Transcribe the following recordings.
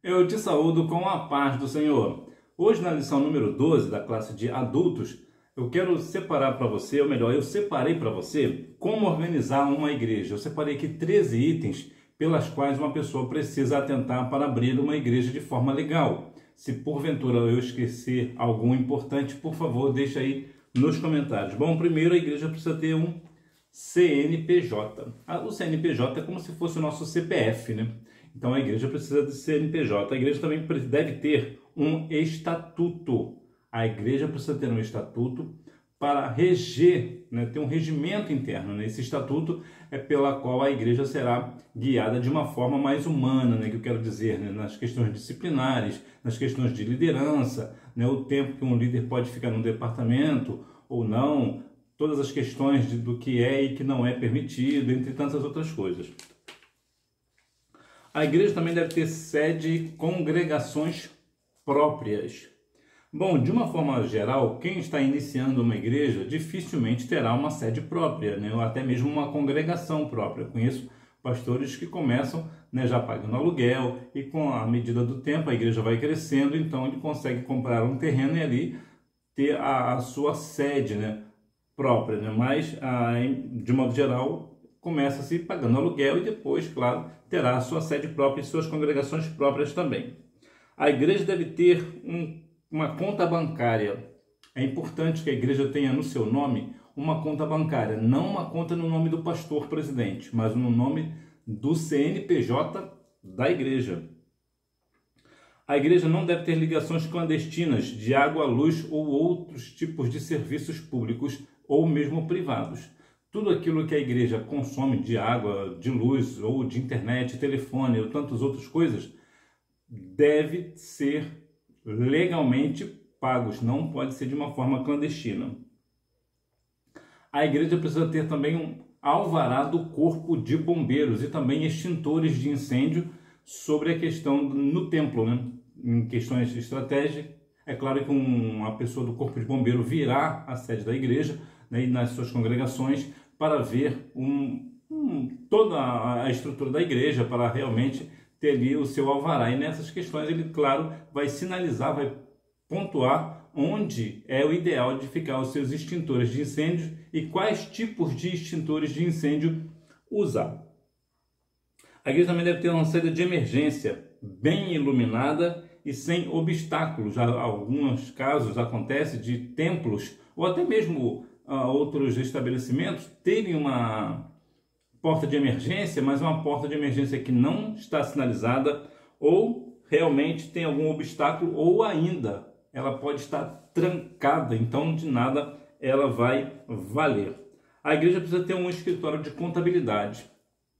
Eu te saúdo com a paz do Senhor. Hoje, na lição número 12 da classe de adultos, eu quero separar para você, ou melhor, eu separei para você como organizar uma igreja. Eu separei aqui 13 itens pelas quais uma pessoa precisa atentar para abrir uma igreja de forma legal. Se porventura eu esquecer algum importante, por favor, deixa aí nos comentários. Bom, primeiro a igreja precisa ter um CNPJ. O CNPJ é como se fosse o nosso CPF, né? Então a igreja precisa de CNPJ. A igreja também deve ter um estatuto. A igreja precisa ter um estatuto para reger, né, ter um regimento interno, né? Esse estatuto é pela qual a igreja será guiada de uma forma mais humana, né, que eu quero dizer, né, nas questões disciplinares, nas questões de liderança, né, o tempo que um líder pode ficar no departamento ou não, todas as questões do que é e que não é permitido, entre tantas outras coisas. A igreja também deve ter sede e congregações próprias. Bom, de uma forma geral, quem está iniciando uma igreja dificilmente terá uma sede própria, né? Ou até mesmo uma congregação própria. Eu conheço pastores que começam, né, já pagando aluguel e com a medida do tempo a igreja vai crescendo, então ele consegue comprar um terreno e ali ter a sua sede, né, própria, né? Mas, de modo geral, começa-se pagando aluguel e depois, claro, terá a sua sede própria e suas congregações próprias também. A igreja deve ter uma conta bancária. É importante que a igreja tenha no seu nome uma conta bancária, não uma conta no nome do pastor presidente, mas no nome do CNPJ da igreja. A igreja não deve ter ligações clandestinas de água, luz ou outros tipos de serviços públicos ou mesmo privados. Tudo aquilo que a igreja consome de água, de luz ou de internet, telefone ou tantas outras coisas deve ser legalmente pagos, não pode ser de uma forma clandestina. A igreja precisa ter também um alvará do corpo de bombeiros e também extintores de incêndio sobre a questão no templo, né? Em questões estratégicas. É claro que uma pessoa do corpo de bombeiro virá à sede da igreja, né, e nas suas congregações para ver toda a estrutura da igreja, para realmente ter ali o seu alvará. E nessas questões ele, claro, vai sinalizar, vai pontuar onde é o ideal de ficar os seus extintores de incêndio e quais tipos de extintores de incêndio usar. A igreja também deve ter uma saída de emergência bem iluminada e sem obstáculos. Já alguns casos acontece de templos ou até mesmo outros estabelecimentos terem uma porta de emergência, mas uma porta de emergência que não está sinalizada ou realmente tem algum obstáculo ou ainda ela pode estar trancada, então de nada ela vai valer. A igreja precisa ter um escritório de contabilidade.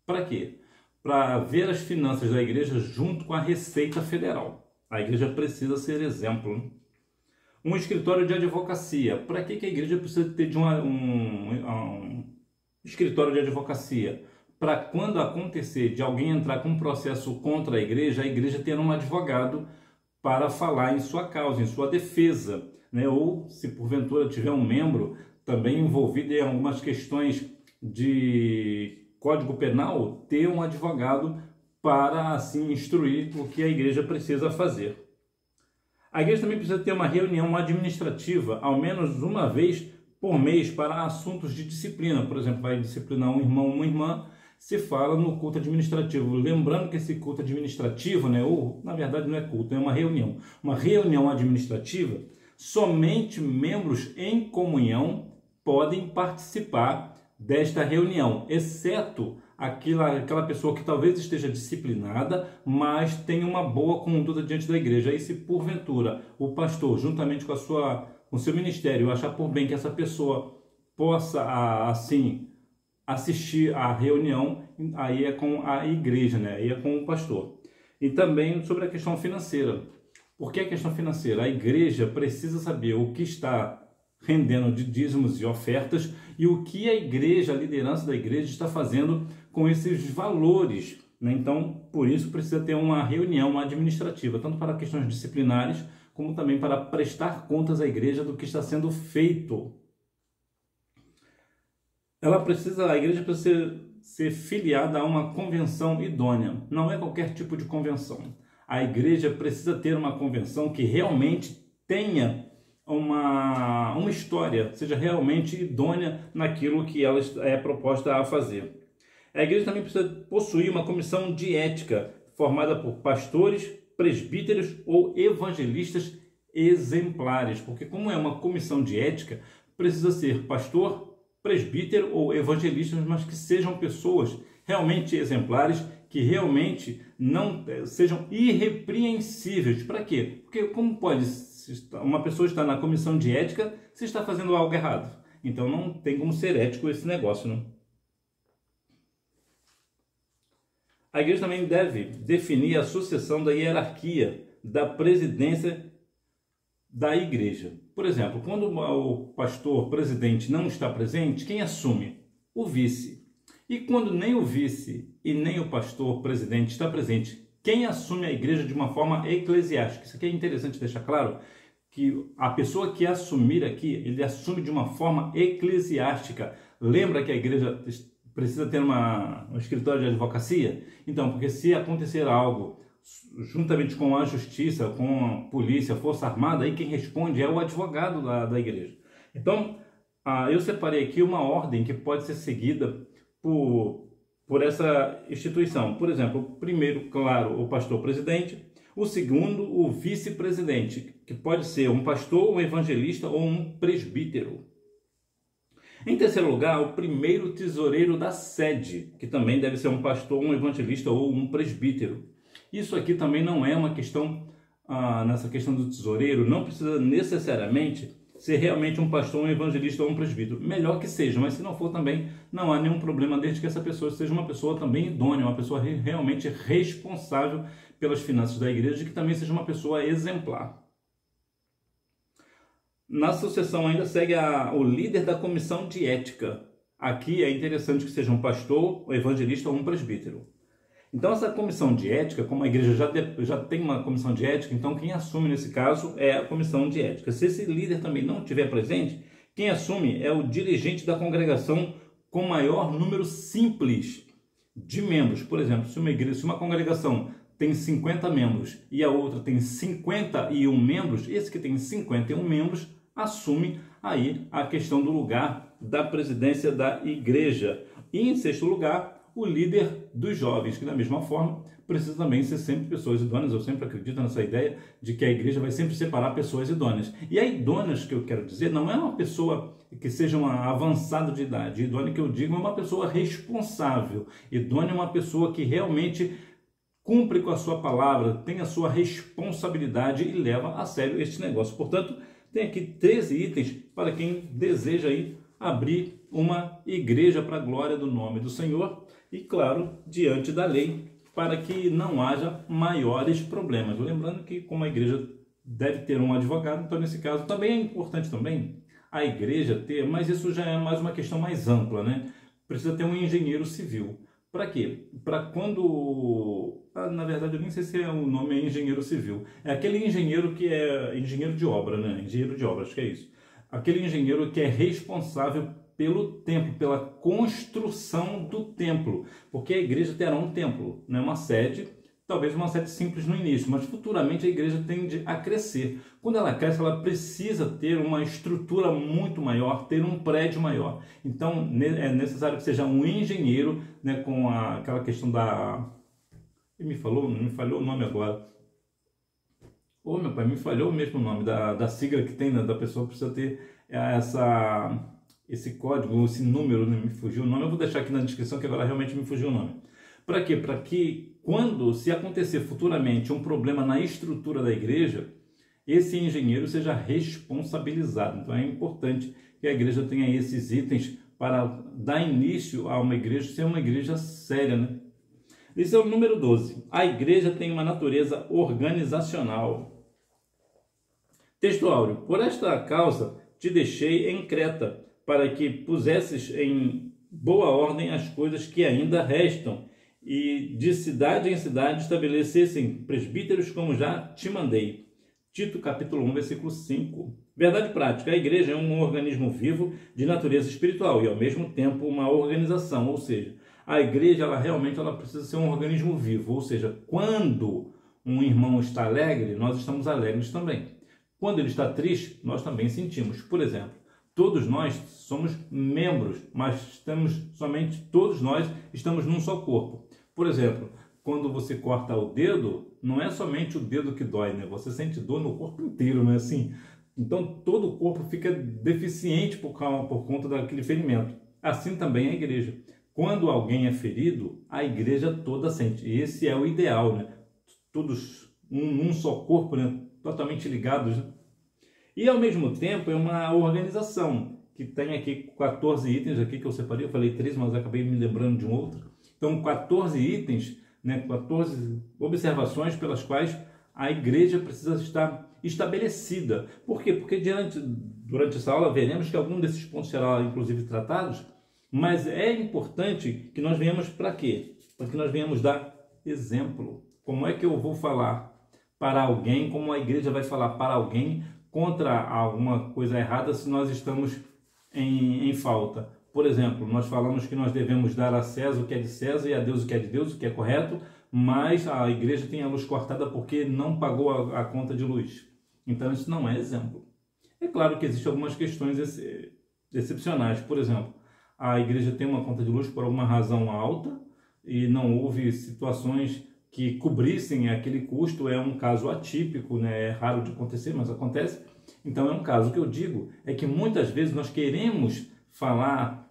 Para quê? Para ver as finanças da igreja junto com a Receita Federal. A igreja precisa ser exemplo. Um escritório de advocacia. Para que a igreja precisa ter de um escritório de advocacia? Para quando acontecer de alguém entrar com um processo contra a igreja ter um advogado para falar em sua causa, em sua defesa, né? Ou se porventura tiver um membro também envolvido em algumas questões de Código Penal, ter um advogado para assim instruir o que a igreja precisa fazer. A igreja também precisa ter uma reunião administrativa, ao menos uma vez por mês, para assuntos de disciplina. Por exemplo, vai disciplinar um irmão ou uma irmã, se fala no culto administrativo. Lembrando que esse culto administrativo, né, ou na verdade não é culto, é uma reunião. Uma reunião administrativa, somente membros em comunhão podem participar desta reunião, exceto aquela pessoa que talvez esteja disciplinada, mas tem uma boa conduta diante da igreja. Aí se porventura o pastor, juntamente com o seu ministério, achar por bem que essa pessoa possa assim assistir à reunião, aí é com a igreja, né? Aí é com o pastor. E também sobre a questão financeira. Por que a questão financeira? A igreja precisa saber o que está rendendo de dízimos e ofertas e o que a igreja, a liderança da igreja está fazendo com esses valores, né? Então, por isso precisa ter uma reunião administrativa, tanto para questões disciplinares, como também para prestar contas à igreja do que está sendo feito. A igreja precisa ser filiada a uma convenção idônea. Não é qualquer tipo de convenção. A igreja precisa ter uma convenção que realmente tenha uma história, seja realmente idônea naquilo que ela é proposta a fazer. A igreja também precisa possuir uma comissão de ética, formada por pastores, presbíteros ou evangelistas exemplares, porque como é uma comissão de ética, precisa ser pastor, presbítero ou evangelistas, mas que sejam pessoas realmente exemplares, que realmente não sejam irrepreensíveis. Para quê? Porque como pode uma pessoa estar na comissão de ética se está fazendo algo errado? Então não tem como ser ético esse negócio, não? A igreja também deve definir a sucessão da hierarquia da presidência da igreja. Por exemplo, quando o pastor presidente não está presente, quem assume? O vice. E quando nem o vice e nem o pastor presidente está presente, quem assume a igreja de uma forma eclesiástica? Isso aqui é interessante deixar claro, que a pessoa que assumir aqui, ele assume de uma forma eclesiástica. Lembra que a igreja precisa ter um escritório de advocacia? Então, porque se acontecer algo juntamente com a justiça, com a polícia, a força armada, aí quem responde é o advogado da igreja. Então, eu separei aqui uma ordem que pode ser seguida por essa instituição. Por exemplo, o primeiro, claro, o pastor presidente. O segundo, o vice-presidente, que pode ser um pastor, um evangelista ou um presbítero. Em terceiro lugar, o primeiro tesoureiro da sede, que também deve ser um pastor, um evangelista ou um presbítero. Isso aqui também não é uma questão, nessa questão do tesoureiro, não precisa necessariamente ser realmente um pastor, um evangelista ou um presbítero. Melhor que seja, mas se não for também, não há nenhum problema, desde que essa pessoa seja uma pessoa também idônea, uma pessoa realmente responsável pelas finanças da igreja e que também seja uma pessoa exemplar. Na sucessão ainda segue o líder da comissão de ética. Aqui é interessante que seja um pastor, um evangelista ou um presbítero. Então essa comissão de ética, como a igreja já tem uma comissão de ética, então quem assume nesse caso é a comissão de ética. Se esse líder também não estiver presente, quem assume é o dirigente da congregação com maior número simples de membros. Por exemplo, se uma congregação tem 50 membros e a outra tem 51 membros, esse que tem 51 membros assume aí a questão do lugar da presidência da igreja. E em sexto lugar, o líder dos jovens, que da mesma forma precisa também ser sempre pessoas idôneas. Eu sempre acredito nessa ideia de que a igreja vai sempre separar pessoas idôneas. E a idôneas que eu quero dizer não é uma pessoa que seja avançado de idade. Idônea que eu digo é uma pessoa responsável. Idônea é uma pessoa que realmente cumpre com a sua palavra, tem a sua responsabilidade e leva a sério este negócio. Portanto, tem aqui 13 itens para quem deseja aí abrir uma igreja para a glória do nome do Senhor e, claro, diante da lei, para que não haja maiores problemas. Lembrando que, como a igreja deve ter um advogado, então, nesse caso, também é importante também a igreja ter, mas isso já é mais uma questão mais ampla, né? Precisa ter um engenheiro civil. Para quê? Para quando... na verdade, eu nem sei se o nome é engenheiro civil. É aquele engenheiro que é engenheiro de obra, né? Engenheiro de obra, acho que é isso. Aquele engenheiro que é responsável pelo templo, pela construção do templo. Porque a igreja terá um templo, né? Uma sede, talvez uma sede simples no início, mas futuramente a igreja tende a crescer. Quando ela cresce, ela precisa ter uma estrutura muito maior, ter um prédio maior. Então, é necessário que seja um engenheiro, né, com aquela questão da... me falhou o nome agora. Ô, meu pai, me falhou mesmo o nome da sigla que tem, né, da pessoa, precisa ter esse código, esse número, né, me fugiu o nome. Eu vou deixar aqui na descrição, que agora realmente me fugiu o nome. Para quê? Para que se acontecer futuramente um problema na estrutura da igreja, esse engenheiro seja responsabilizado. Então é importante que a igreja tenha esses itens para dar início a uma igreja, ser uma igreja séria, né? Esse é o número 12. A igreja tem uma natureza organizacional. Texto áureo. Por esta causa te deixei em Creta, para que pusesses em boa ordem as coisas que ainda restam, e de cidade em cidade estabelecessem presbíteros como já te mandei. Tito capítulo 1, versículo 5. Verdade prática, a igreja é um organismo vivo de natureza espiritual e ao mesmo tempo uma organização, ou seja, a igreja realmente precisa ser um organismo vivo, ou seja, quando um irmão está alegre, nós estamos alegres também. Quando ele está triste, nós também sentimos. Por exemplo, todos nós somos membros, mas todos nós estamos num só corpo. Por exemplo, quando você corta o dedo, não é somente o dedo que dói, né? Você sente dor no corpo inteiro, não é assim? Então, todo o corpo fica deficiente por conta daquele ferimento. Assim também a igreja. Quando alguém é ferido, a igreja toda sente. Esse é o ideal, né? Todos num só corpo, né? Totalmente ligados, né? E ao mesmo tempo é uma organização que tem aqui 14 itens aqui que eu separei. Eu falei 13, mas acabei me lembrando de um outro. Então, 14 itens, né? 14 observações pelas quais a igreja precisa estar estabelecida. Por quê? Porque durante essa aula veremos que algum desses pontos será inclusive tratados, mas é importante que nós venhamos para quê? Para que nós venhamos dar exemplo. Como é que eu vou falar para alguém, como a igreja vai falar para alguém contra alguma coisa errada se nós estamos em falta? Por exemplo, nós falamos que nós devemos dar a César o que é de César e a Deus o que é de Deus, o que é correto, mas a igreja tem a luz cortada porque não pagou a conta de luz. Então isso não é exemplo. É claro que existem algumas questões excepcionais. Por exemplo, a igreja tem uma conta de luz por alguma razão alta e não houve situações que cobrissem aquele custo. É um caso atípico, né? É raro de acontecer, mas acontece. Então é um caso que eu digo, é que muitas vezes nós queremos falar,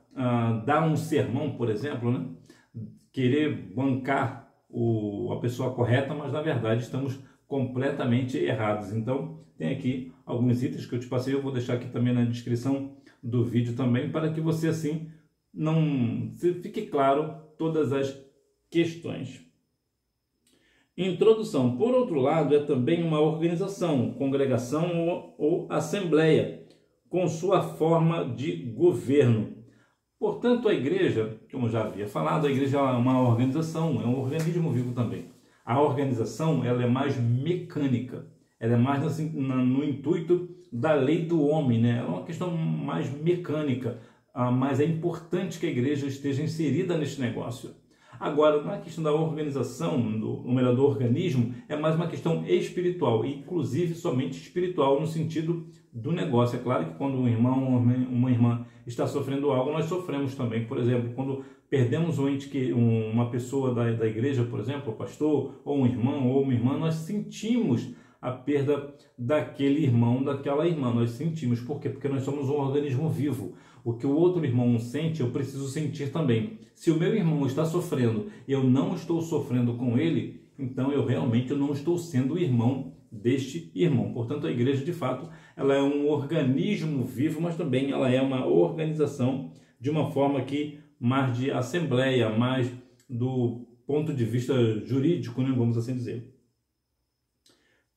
dar um sermão, por exemplo, né? Querer bancar a pessoa correta, mas na verdade estamos completamente errados. Então tem aqui alguns itens que eu te passei, eu vou deixar aqui também na descrição do vídeo também, para que você assim não fique claro todas as questões. Introdução, por outro lado, é também uma organização, congregação ou assembleia, com sua forma de governo. Portanto, a igreja, como já havia falado, a igreja é uma organização, é um organismo vivo também. A organização ela é mais mecânica, ela é mais assim, no intuito da lei do homem, né? É uma questão mais mecânica, mas é importante que a igreja esteja inserida neste negócio. Agora, na questão da organização, do organismo, é mais uma questão espiritual, inclusive somente espiritual no sentido do negócio. É claro que quando um irmão ou uma irmã está sofrendo algo, nós sofremos também. Por exemplo, quando perdemos uma pessoa da igreja, por exemplo, o pastor, ou um irmão, ou uma irmã, nós sentimos a perda daquele irmão, daquela irmã. Nós sentimos. Por quê? Porque nós somos um organismo vivo. O que o outro irmão sente, eu preciso sentir também. Se o meu irmão está sofrendo e eu não estou sofrendo com ele, então eu realmente não estou sendo irmão deste irmão. Portanto, a igreja, de fato, ela é um organismo vivo, mas também ela é uma organização de uma forma que mais de assembleia, mais do ponto de vista jurídico, né, vamos assim dizer.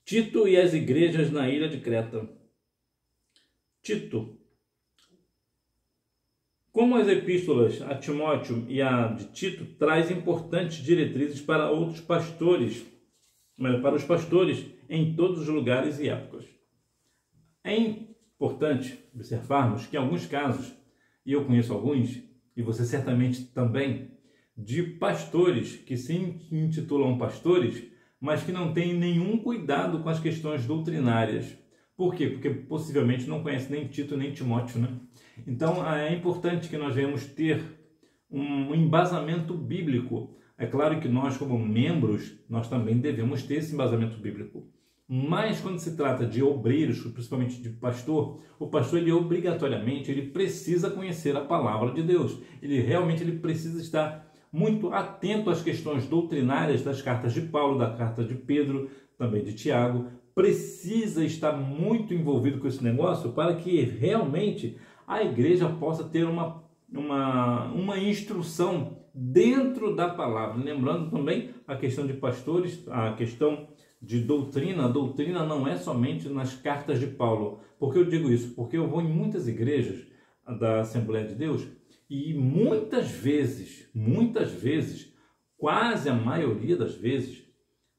Tito e as igrejas na ilha de Creta. Tito. Como as epístolas a Timóteo e a de Tito traz importantes diretrizes para outros pastores, para os pastores em todos os lugares e épocas. É importante observarmos que em alguns casos, e eu conheço alguns, e você certamente também, de pastores que se intitulam pastores, mas que não têm nenhum cuidado com as questões doutrinárias. Por quê? Porque possivelmente não conhece nem Tito nem Timóteo, né? Então é importante que nós venhamos ter um embasamento bíblico. É claro que nós, como membros, nós também devemos ter esse embasamento bíblico. Mas quando se trata de obreiros, principalmente de pastor, o pastor ele obrigatoriamente ele precisa conhecer a palavra de Deus. Ele precisa estar muito atento às questões doutrinárias das cartas de Paulo, da carta de Pedro, também de Tiago. Precisa estar muito envolvido com esse negócio para que realmente a igreja possa ter uma instrução dentro da palavra. Lembrando também a questão de pastores, a questão de doutrina. A doutrina não é somente nas cartas de Paulo. Por que eu digo isso? Porque eu vou em muitas igrejas da Assembleia de Deus e muitas vezes, quase a maioria das vezes,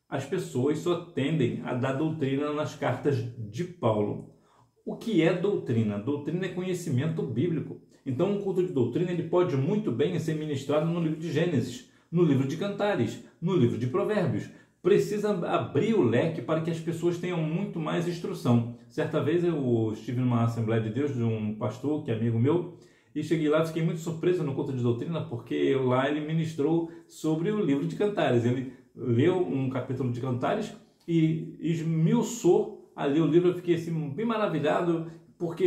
as pessoas só tendem a dar doutrina nas cartas de Paulo. O que é doutrina? Doutrina é conhecimento bíblico. Então, um culto de doutrina ele pode muito bem ser ministrado no livro de Gênesis, no livro de Cantares, no livro de Provérbios. precisa abrir o leque para que as pessoas tenham muito mais instrução. Certa vez eu estive numa Assembleia de Deus de um pastor que é amigo meu, e cheguei lá e fiquei muito surpreso no culto de doutrina, porque lá ele ministrou sobre o livro de Cantares. Ele leu um capítulo de Cantares e esmiuçou ali o livro. Eu fiquei assim, bem maravilhado,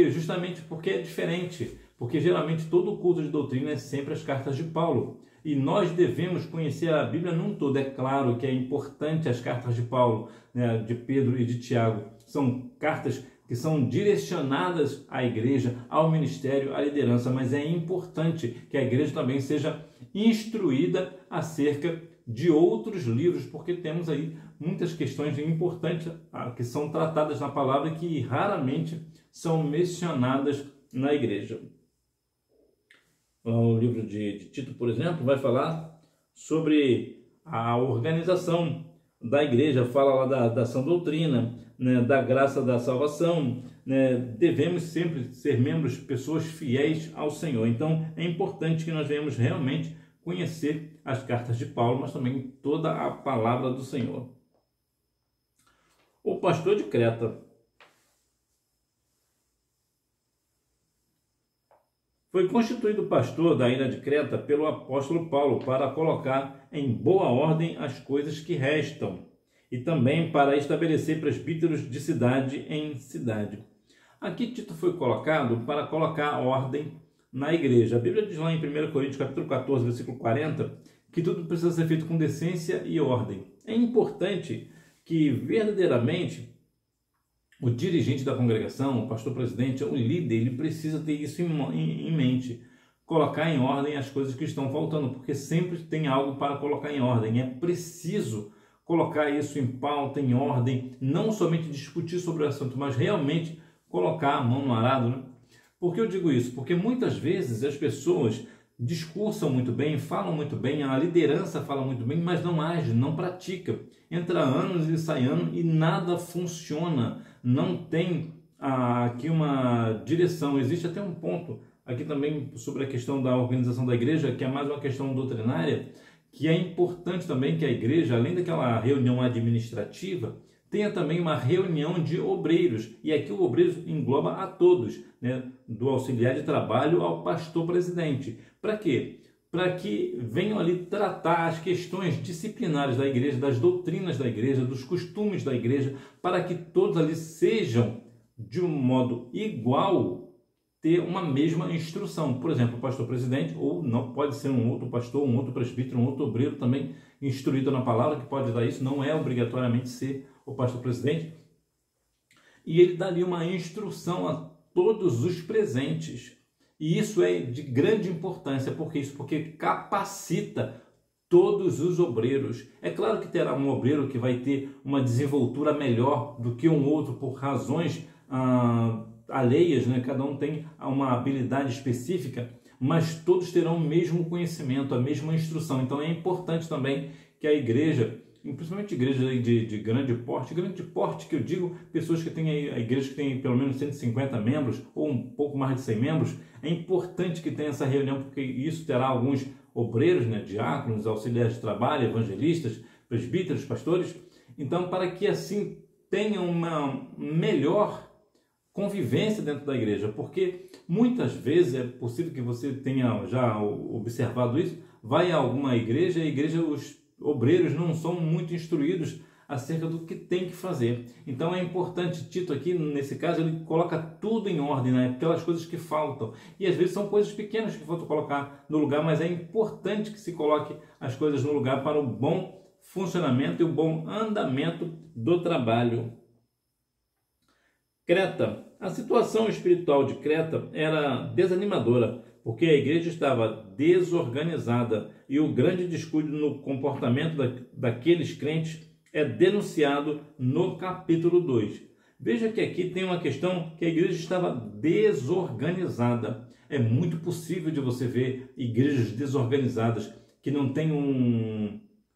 justamente porque é diferente. Porque geralmente todo culto de doutrina é sempre as cartas de Paulo. E nós devemos conhecer a Bíblia num todo. É claro que é importante as cartas de Paulo, né, de Pedro e de Tiago. São cartas que são direcionadas à igreja, ao ministério, à liderança. Mas é importante que a igreja também seja instruída acerca de outros livros, porque temos aí muitas questões importantes que são tratadas na palavra e que raramente são mencionadas na igreja. O livro de Tito, por exemplo, vai falar sobre a organização da igreja, fala lá da sã doutrina, né, da graça da salvação, né, devemos sempre ser membros, pessoas fiéis ao Senhor. Então é importante que nós venhamos realmente conhecer as cartas de Paulo, mas também toda a palavra do Senhor. O pastor de Creta foi constituído pastor da ilha de Creta pelo apóstolo Paulo para colocar em boa ordem as coisas que restam e também para estabelecer presbíteros de cidade em cidade. Aqui Tito foi colocado para colocar ordem na igreja. A Bíblia diz lá em 1 Coríntios capítulo 14, versículo 40, que tudo precisa ser feito com decência e ordem. É importante que verdadeiramente o dirigente da congregação, o pastor presidente, o líder, ele precisa ter isso em mente. Colocar em ordem as coisas que estão faltando, porque sempre tem algo para colocar em ordem. É preciso colocar isso em pauta, em ordem, não somente discutir sobre o assunto, mas realmente colocar a mão no arado, né? Por que eu digo isso? Porque muitas vezes as pessoas discursam muito bem, falam muito bem, a liderança fala muito bem, mas não age, não pratica. Entra anos e sai anos e nada funciona. Não tem aqui uma direção. Existe até um ponto aqui também sobre a questão da organização da igreja, que é mais uma questão doutrinária, que é importante também que a igreja, além daquela reunião administrativa, tenha também uma reunião de obreiros. E aqui o obreiro engloba a todos, né? Do auxiliar de trabalho ao pastor presidente. Para quê? Para que venham ali tratar as questões disciplinares da igreja, das doutrinas da igreja, dos costumes da igreja, para que todos ali sejam, de um modo igual, ter uma mesma instrução. Por exemplo, o pastor presidente, ou não pode ser um outro pastor, um outro presbítero, um outro obreiro também instruído na palavra, que pode dar isso, não é obrigatoriamente ser o pastor presidente. E ele dá ali uma instrução a todos os presentes. E isso é de grande importância, porque capacita todos os obreiros. É claro que terá um obreiro que vai ter uma desenvoltura melhor do que um outro por razões alheias, né? Cada um tem uma habilidade específica, mas todos terão o mesmo conhecimento, a mesma instrução. Então é importante também que a igreja, principalmente igrejas de grande porte que eu digo, pessoas que têm a igreja que tem pelo menos 150 membros ou um pouco mais de 100 membros, é importante que tenha essa reunião, porque isso terá alguns obreiros, né, diáconos, auxiliares de trabalho, evangelistas, presbíteros, pastores. Então, para que assim tenha uma melhor convivência dentro da igreja, porque muitas vezes é possível que você tenha já observado isso, vai a alguma igreja e a igreja, os obreiros não são muito instruídos acerca do que tem que fazer. Então é importante, Tito aqui, nesse caso, ele coloca tudo em ordem, né? Aquelas coisas que faltam. E às vezes são coisas pequenas que faltam colocar no lugar, mas é importante que se coloque as coisas no lugar para o bom funcionamento e o bom andamento do trabalho. Creta. A situação espiritual de Creta era desanimadora, porque a igreja estava desorganizada e o grande descuido no comportamento daqueles crentes é denunciado no capítulo 2. Veja que aqui tem uma questão que a igreja estava desorganizada. É muito possível de você ver igrejas desorganizadas que não têm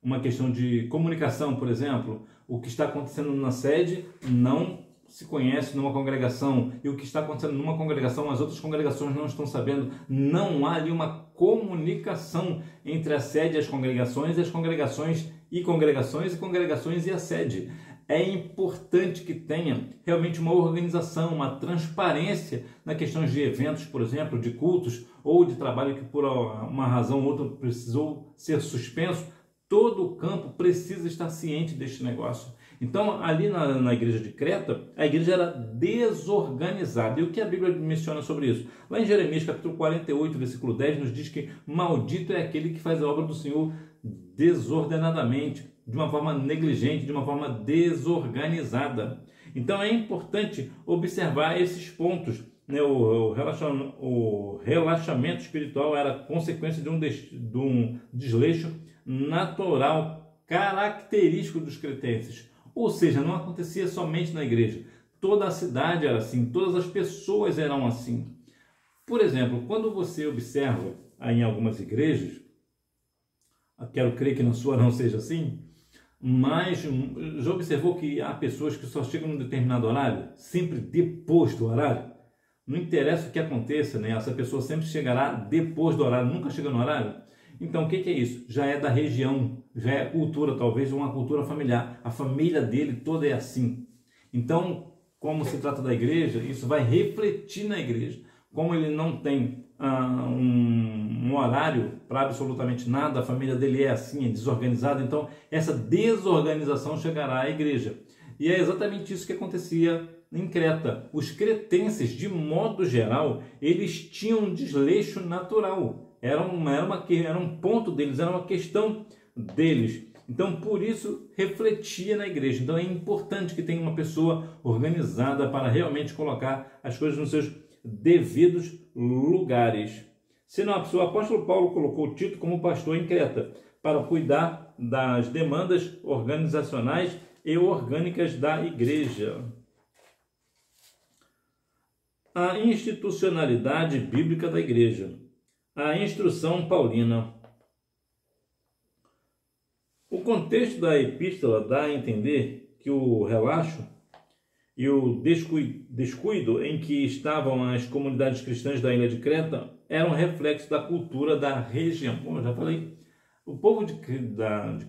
uma questão de comunicação, por exemplo. O que está acontecendo na sede não se conhece numa congregação, e o que está acontecendo numa congregação, as outras congregações não estão sabendo. Não há ali uma comunicação entre a sede e as congregações e congregações e a sede. É importante que tenha realmente uma organização, uma transparência na questão de eventos, por exemplo, de cultos ou de trabalho que por uma razão ou outra precisou ser suspenso. Todo o campo precisa estar ciente deste negócio. Então, ali na igreja de Creta, a igreja era desorganizada. E o que a Bíblia menciona sobre isso? Lá em Jeremias, capítulo 48, versículo 10, nos diz que maldito é aquele que faz a obra do Senhor desordenadamente, de uma forma negligente, de uma forma desorganizada. Então, é importante observar esses pontos. O relaxamento espiritual era consequência de um desleixo natural, característico dos cretenses. Ou seja, não acontecia somente na igreja. Toda a cidade era assim, todas as pessoas eram assim. Por exemplo, quando você observa em algumas igrejas, quero crer que na sua não seja assim, mas já observou que há pessoas que só chegam num determinado horário, sempre depois do horário? Não interessa o que aconteça, né? Essa pessoa sempre chegará depois do horário, nunca chega no horário. Então, o que é isso? Já é da região, já é cultura, talvez uma cultura familiar. A família dele toda é assim. Então, como se trata da igreja, isso vai refletir na igreja. Como ele não tem um horário para absolutamente nada, a família dele é assim, é desorganizada, então essa desorganização chegará à igreja. E é exatamente isso que acontecia em Creta. Os cretenses, de modo geral, eles tinham um desleixo natural. Era um ponto deles, era uma questão deles. Então, por isso, refletia na igreja. Então, é importante que tenha uma pessoa organizada para realmente colocar as coisas nos seus devidos lugares. Sinopse: o apóstolo Paulo colocou Tito como pastor em Creta para cuidar das demandas organizacionais e orgânicas da igreja. A institucionalidade bíblica da igreja. A instrução paulina. O contexto da epístola dá a entender que o relaxo e o descuido em que estavam as comunidades cristãs da ilha de Creta eram reflexo da cultura da região. Como eu já falei, o povo de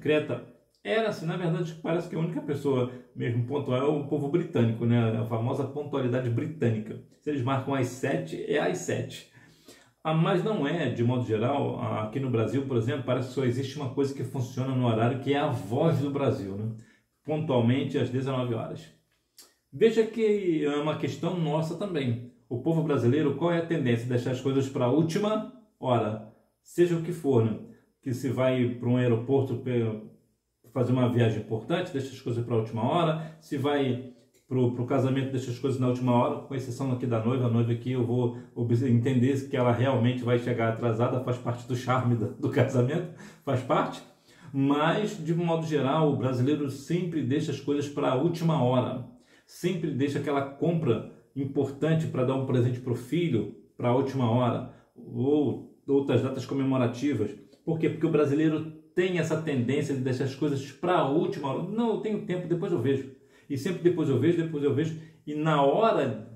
Creta era assim, na verdade, parece que a única pessoa mesmo pontual é o povo britânico, né? A famosa pontualidade britânica. Se eles marcam às 7, é às 7. Mas não é, de modo geral, aqui no Brasil, por exemplo, parece que só existe uma coisa que funciona no horário, que é a Voz do Brasil, né? Pontualmente às 19 horas. Veja que é uma questão nossa também. O povo brasileiro, qual é a tendência? Deixar as coisas para a última hora, seja o que for, né? Que se vai para um aeroporto fazer uma viagem importante, deixa as coisas para a última hora. Se vai para o casamento, deixa as coisas na última hora, com exceção aqui da noiva. A noiva aqui eu vou entender que ela realmente vai chegar atrasada, faz parte do charme do casamento, faz parte. Mas, de um modo geral, o brasileiro sempre deixa as coisas para a última hora. Sempre deixa aquela compra importante para dar um presente para o filho para a última hora, ou outras datas comemorativas. Por quê? Porque o brasileiro tem essa tendência de deixar as coisas para a última hora. Não, eu tenho tempo, depois eu vejo. E sempre depois eu vejo. E na hora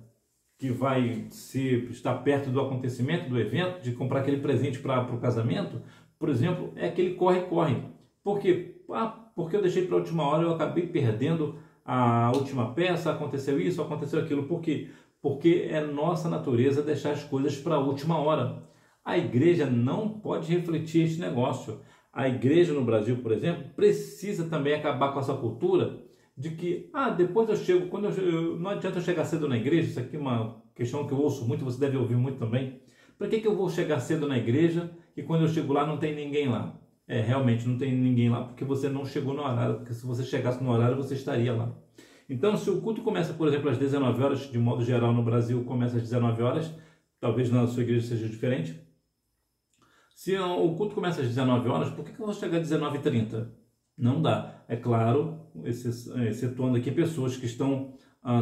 que vai estar perto do acontecimento, do evento, de comprar aquele presente para o casamento, por exemplo, é aquele corre-corre. Por quê? Porque eu deixei para a última hora, eu acabei perdendo a última peça, aconteceu isso, aconteceu aquilo. Por quê? Porque é nossa natureza deixar as coisas para a última hora. A igreja não pode refletir este negócio. A igreja no Brasil, por exemplo, precisa também acabar com essa cultura de que, depois eu chego, não adianta eu chegar cedo na igreja. Isso aqui é uma questão que eu ouço muito, você deve ouvir muito também. Para que eu vou chegar cedo na igreja e quando eu chego lá não tem ninguém lá? Realmente não tem ninguém lá porque você não chegou no horário, porque se você chegasse no horário você estaria lá. Então, se o culto começa, por exemplo, às 19 horas, de modo geral no Brasil começa às 19 horas, talvez na sua igreja seja diferente. Se o culto começa às 19 horas, por que eu vou chegar às 19h30? Não dá. É claro, excetuando aqui pessoas que estão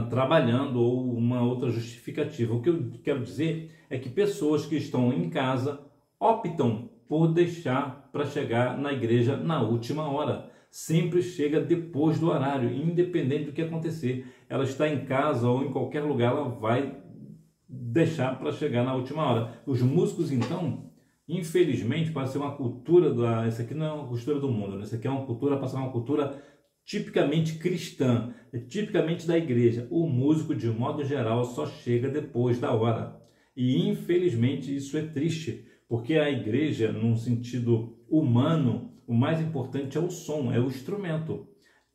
trabalhando ou uma outra justificativa. O que eu quero dizer é que pessoas que estão em casa optam por deixar para chegar na igreja na última hora. Sempre chega depois do horário, independente do que acontecer. Ela está em casa ou em qualquer lugar, ela vai deixar para chegar na última hora. Os músicos, então, Infelizmente, para ser uma cultura isso aqui não é uma cultura do mundo, né? Isso aqui é uma cultura, para ser uma cultura tipicamente cristã, tipicamente da igreja. O músico, de modo geral, só chega depois da hora. E infelizmente isso é triste, porque a igreja, num sentido humano, o mais importante é o som, é o instrumento.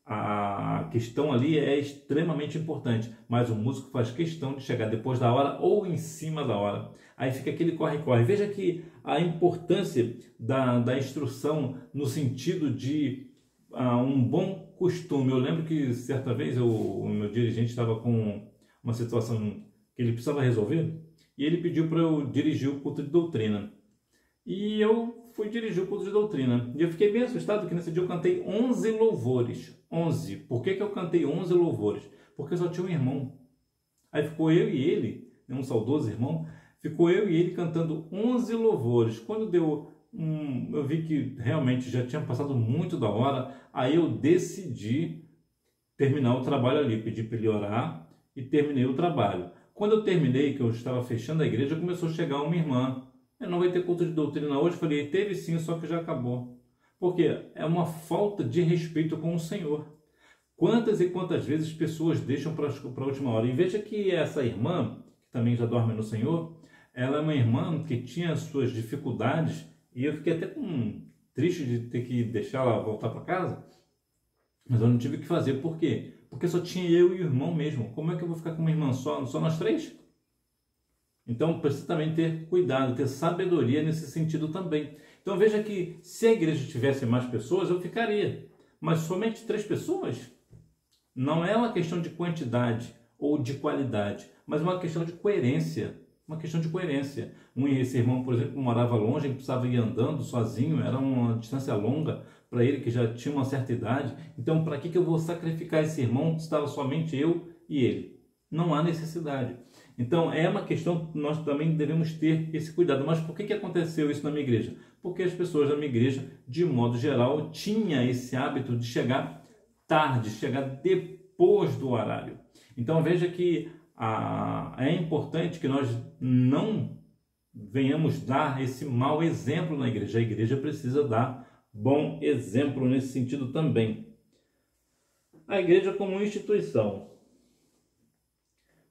A questão ali é extremamente importante, mas o músico faz questão de chegar depois da hora ou em cima da hora. Aí fica aquele corre-corre. Veja que a importância da instrução no sentido de um bom costume. Eu lembro que certa vez o meu dirigente estava com uma situação que ele precisava resolver e ele pediu para eu dirigir o culto de doutrina. E eu fui dirigir o culto de doutrina. E eu fiquei bem assustado que nesse dia eu cantei 11 louvores. 11. Por que eu cantei 11 louvores? Porque só tinha um irmão. Aí ficou eu e ele, um saudoso irmão, ficou eu e ele cantando 11 louvores. Quando deu eu vi que realmente já tinha passado muito da hora, aí eu decidi terminar o trabalho ali. Pedi para ele orar e terminei o trabalho. Quando eu terminei, que eu estava fechando a igreja, começou a chegar uma irmã. Não vai ter culto de doutrina hoje? Falei, teve sim, só que já acabou. Porque é uma falta de respeito com o Senhor. Quantas e quantas vezes pessoas deixam para a última hora? E veja que essa irmã, que também já dorme no Senhor, ela é uma irmã que tinha suas dificuldades, e eu fiquei até triste de ter que deixá-la voltar para casa, mas eu não tive o que fazer. Por quê? Porque só tinha eu e o irmão mesmo. Como é que eu vou ficar com uma irmã só nós três? Então precisa também ter cuidado, ter sabedoria nesse sentido também. Então veja que se a igreja tivesse mais pessoas, eu ficaria. Mas somente 3 pessoas? Não é uma questão de quantidade ou de qualidade, mas uma questão de coerência. Uma questão de coerência. Esse irmão, por exemplo, morava longe, ele precisava ir andando sozinho, era uma distância longa para ele, que já tinha uma certa idade. Então, para que eu vou sacrificar esse irmão se estava somente eu e ele? Não há necessidade. Então, é uma questão que nós também devemos ter esse cuidado. Mas por que aconteceu isso na minha igreja? Porque as pessoas da minha igreja, de modo geral, tinham esse hábito de chegar tarde, chegar depois do horário. Então, veja que é importante que nós não venhamos dar esse mau exemplo na igreja. A igreja precisa dar bom exemplo nesse sentido também. A igreja como instituição.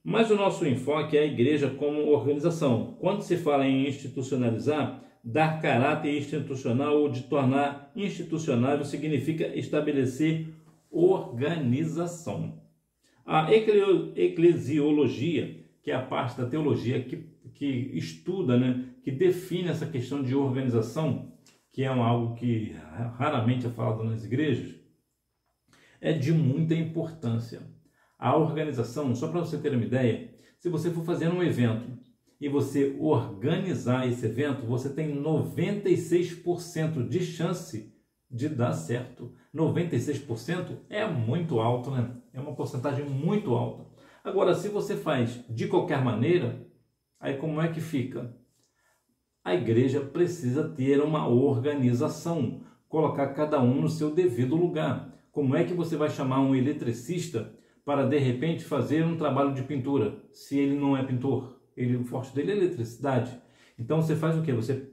Mas o nosso enfoque é a igreja como organização. Quando se fala em institucionalizar, dar caráter institucional ou de tornar institucionável significa estabelecer organização. A eclesiologia, que é a parte da teologia que estuda, que define essa questão de organização, que é algo que raramente é falado nas igrejas, é de muita importância. A organização, só para você ter uma ideia, se você for fazer um evento e você organizar esse evento, você tem 96% de chance de dar certo. 96% é muito alto, né? É uma porcentagem muito alta. Agora, se você faz de qualquer maneira, aí como é que fica? A igreja precisa ter uma organização, colocar cada um no seu devido lugar. Como é que você vai chamar um eletricista para, de repente, fazer um trabalho de pintura, se ele não é pintor? O forte dele é eletricidade. Então, você faz o quê? Você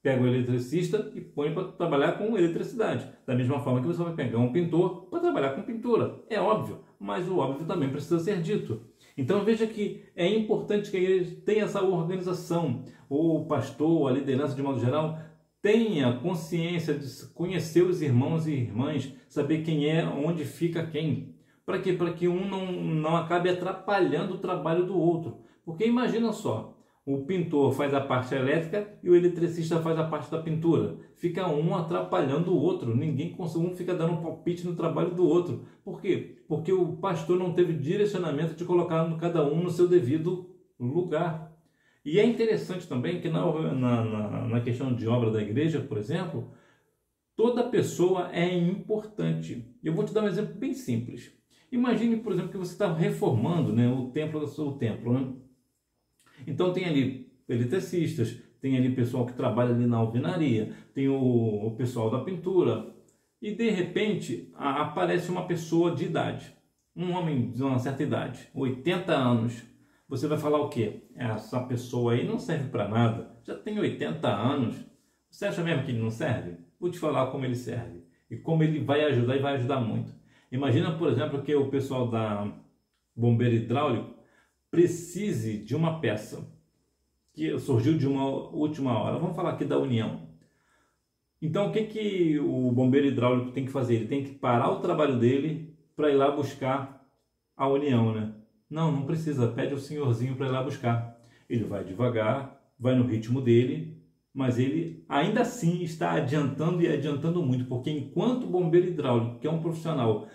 pega o eletricista e põe para trabalhar com eletricidade. Da mesma forma que você vai pegar um pintor para trabalhar com pintura. É óbvio, mas o óbvio também precisa ser dito. Então, veja que é importante que a igreja tenha essa organização. O pastor, a liderança de modo geral, tenha consciência de conhecer os irmãos e irmãs, saber quem é, onde fica quem. Para quê? Para que um não acabe atrapalhando o trabalho do outro. Porque imagina só, o pintor faz a parte elétrica e o eletricista faz a parte da pintura. Fica um atrapalhando o outro. Um fica dando um palpite no trabalho do outro. Por quê? Porque o pastor não teve direcionamento de colocar cada um no seu devido lugar. E é interessante também que na questão de obra da igreja, por exemplo, toda pessoa é importante. Eu vou te dar um exemplo bem simples. Imagine, por exemplo, que você está reformando, o templo do seu templo. Então tem ali eletricistas, tem ali pessoal que trabalha ali na alvenaria, tem o pessoal da pintura. E de repente aparece uma pessoa de idade, um homem de uma certa idade, 80 anos. Você vai falar o quê? Essa pessoa aí não serve para nada, já tem 80 anos. Você acha mesmo que ele não serve? Vou te falar como ele serve e como ele vai ajudar e vai ajudar muito. Imagina, por exemplo, que o pessoal da bombeiro hidráulico precise de uma peça que surgiu de uma última hora. Vamos falar aqui da União. Então, o que o bombeiro hidráulico tem que fazer? Ele tem que parar o trabalho dele para ir lá buscar a União, né? Não precisa. Pede ao senhorzinho para ir lá buscar. Ele vai devagar, vai no ritmo dele, mas ele ainda assim está adiantando e adiantando muito, porque enquanto o bombeiro hidráulico, que é um profissional,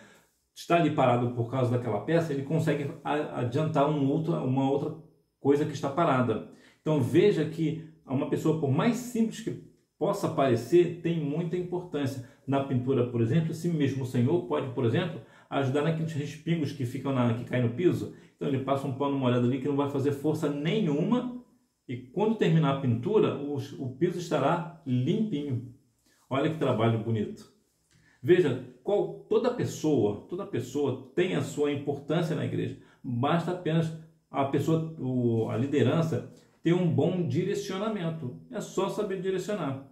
está ali parado por causa daquela peça, ele consegue adiantar uma outra coisa que está parada. Então veja que uma pessoa, por mais simples que possa parecer, tem muita importância. Na pintura, por exemplo, esse mesmo senhor pode, por exemplo, ajudar naqueles respingos que que caem no piso. Então ele passa um pano molhado ali que não vai fazer força nenhuma e quando terminar a pintura, o piso estará limpinho. Olha que trabalho bonito. Veja, toda pessoa tem a sua importância na igreja. Basta apenas a liderança ter um bom direcionamento. É só saber direcionar.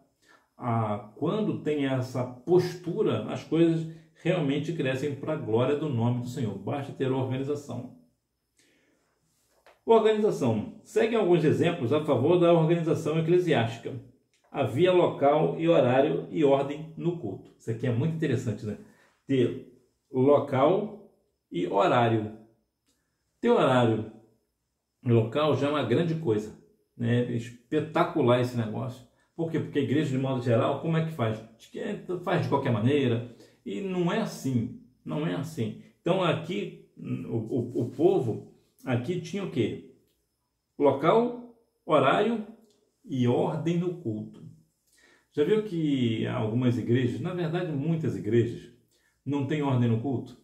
Quando tem essa postura, as coisas realmente crescem para a glória do nome do Senhor. Basta ter organização. Organização. Seguem alguns exemplos a favor da organização eclesiástica. Havia local e horário e ordem no culto. Isso aqui é muito interessante, né? Ter local e horário. Ter horário e local já é uma grande coisa, né? Espetacular esse negócio. Por quê? Porque a igreja, de modo geral, como é que faz? Faz de qualquer maneira. E não é assim. Não é assim. Então aqui, o povo aqui tinha o quê? Local, horário e ordem no culto. Já viu que algumas igrejas, na verdade muitas igrejas, não têm ordem no culto?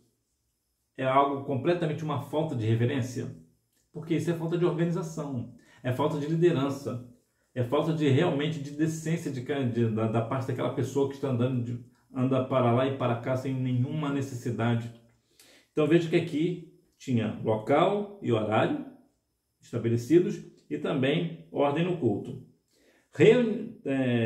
É algo completamente uma falta de reverência. Porque isso é falta de organização, é falta de liderança, é falta de realmente de decência da parte daquela pessoa que está anda para lá e para cá sem nenhuma necessidade. Então veja que aqui tinha local e horário estabelecidos e também ordem no culto.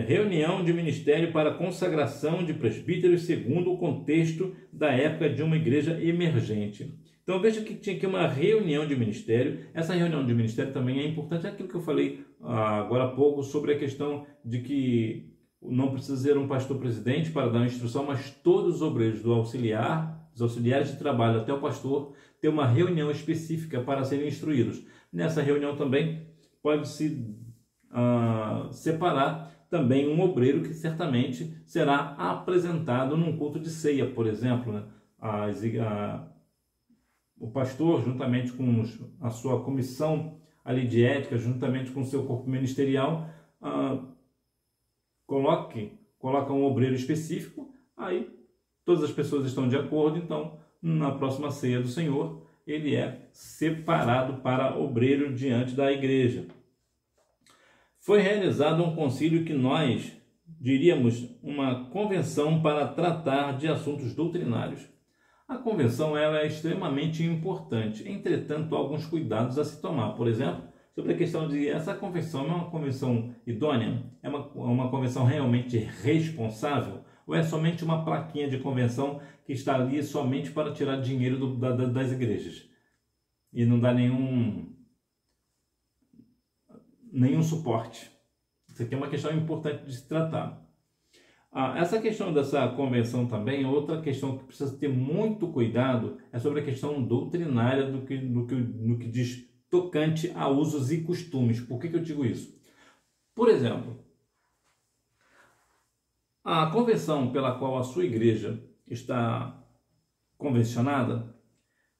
Reunião de ministério para consagração de presbíteros segundo o contexto da época de uma igreja emergente. Então veja que tinha aqui uma reunião de ministério. Essa reunião de ministério também é importante, é aquilo que eu falei agora há pouco sobre a questão de que não precisa ser um pastor presidente para dar uma instrução, mas todos os obreiros dos auxiliares de trabalho até o pastor, ter uma reunião específica para serem instruídos. Nessa reunião também pode-se separar também um obreiro que certamente será apresentado num culto de ceia, por exemplo, né? O pastor, juntamente com a sua comissão ali de ética, juntamente com o seu corpo ministerial, coloca um obreiro específico, aí todas as pessoas estão de acordo, então na próxima ceia do Senhor, ele é separado para obreiro diante da igreja. Foi realizado um concílio que nós diríamos uma convenção para tratar de assuntos doutrinários. A convenção ela é extremamente importante, entretanto, há alguns cuidados a se tomar. Por exemplo, sobre a questão de essa convenção é uma convenção idônea? É uma convenção realmente responsável? Ou é somente uma plaquinha de convenção que está ali somente para tirar dinheiro das igrejas? E não dá nenhum suporte. Isso aqui é uma questão importante de se tratar. Essa questão dessa convenção também, outra questão que precisa ter muito cuidado é sobre a questão doutrinária no que diz tocante a usos e costumes. Por que eu digo isso? Por exemplo, a convenção pela qual a sua igreja está convencionada,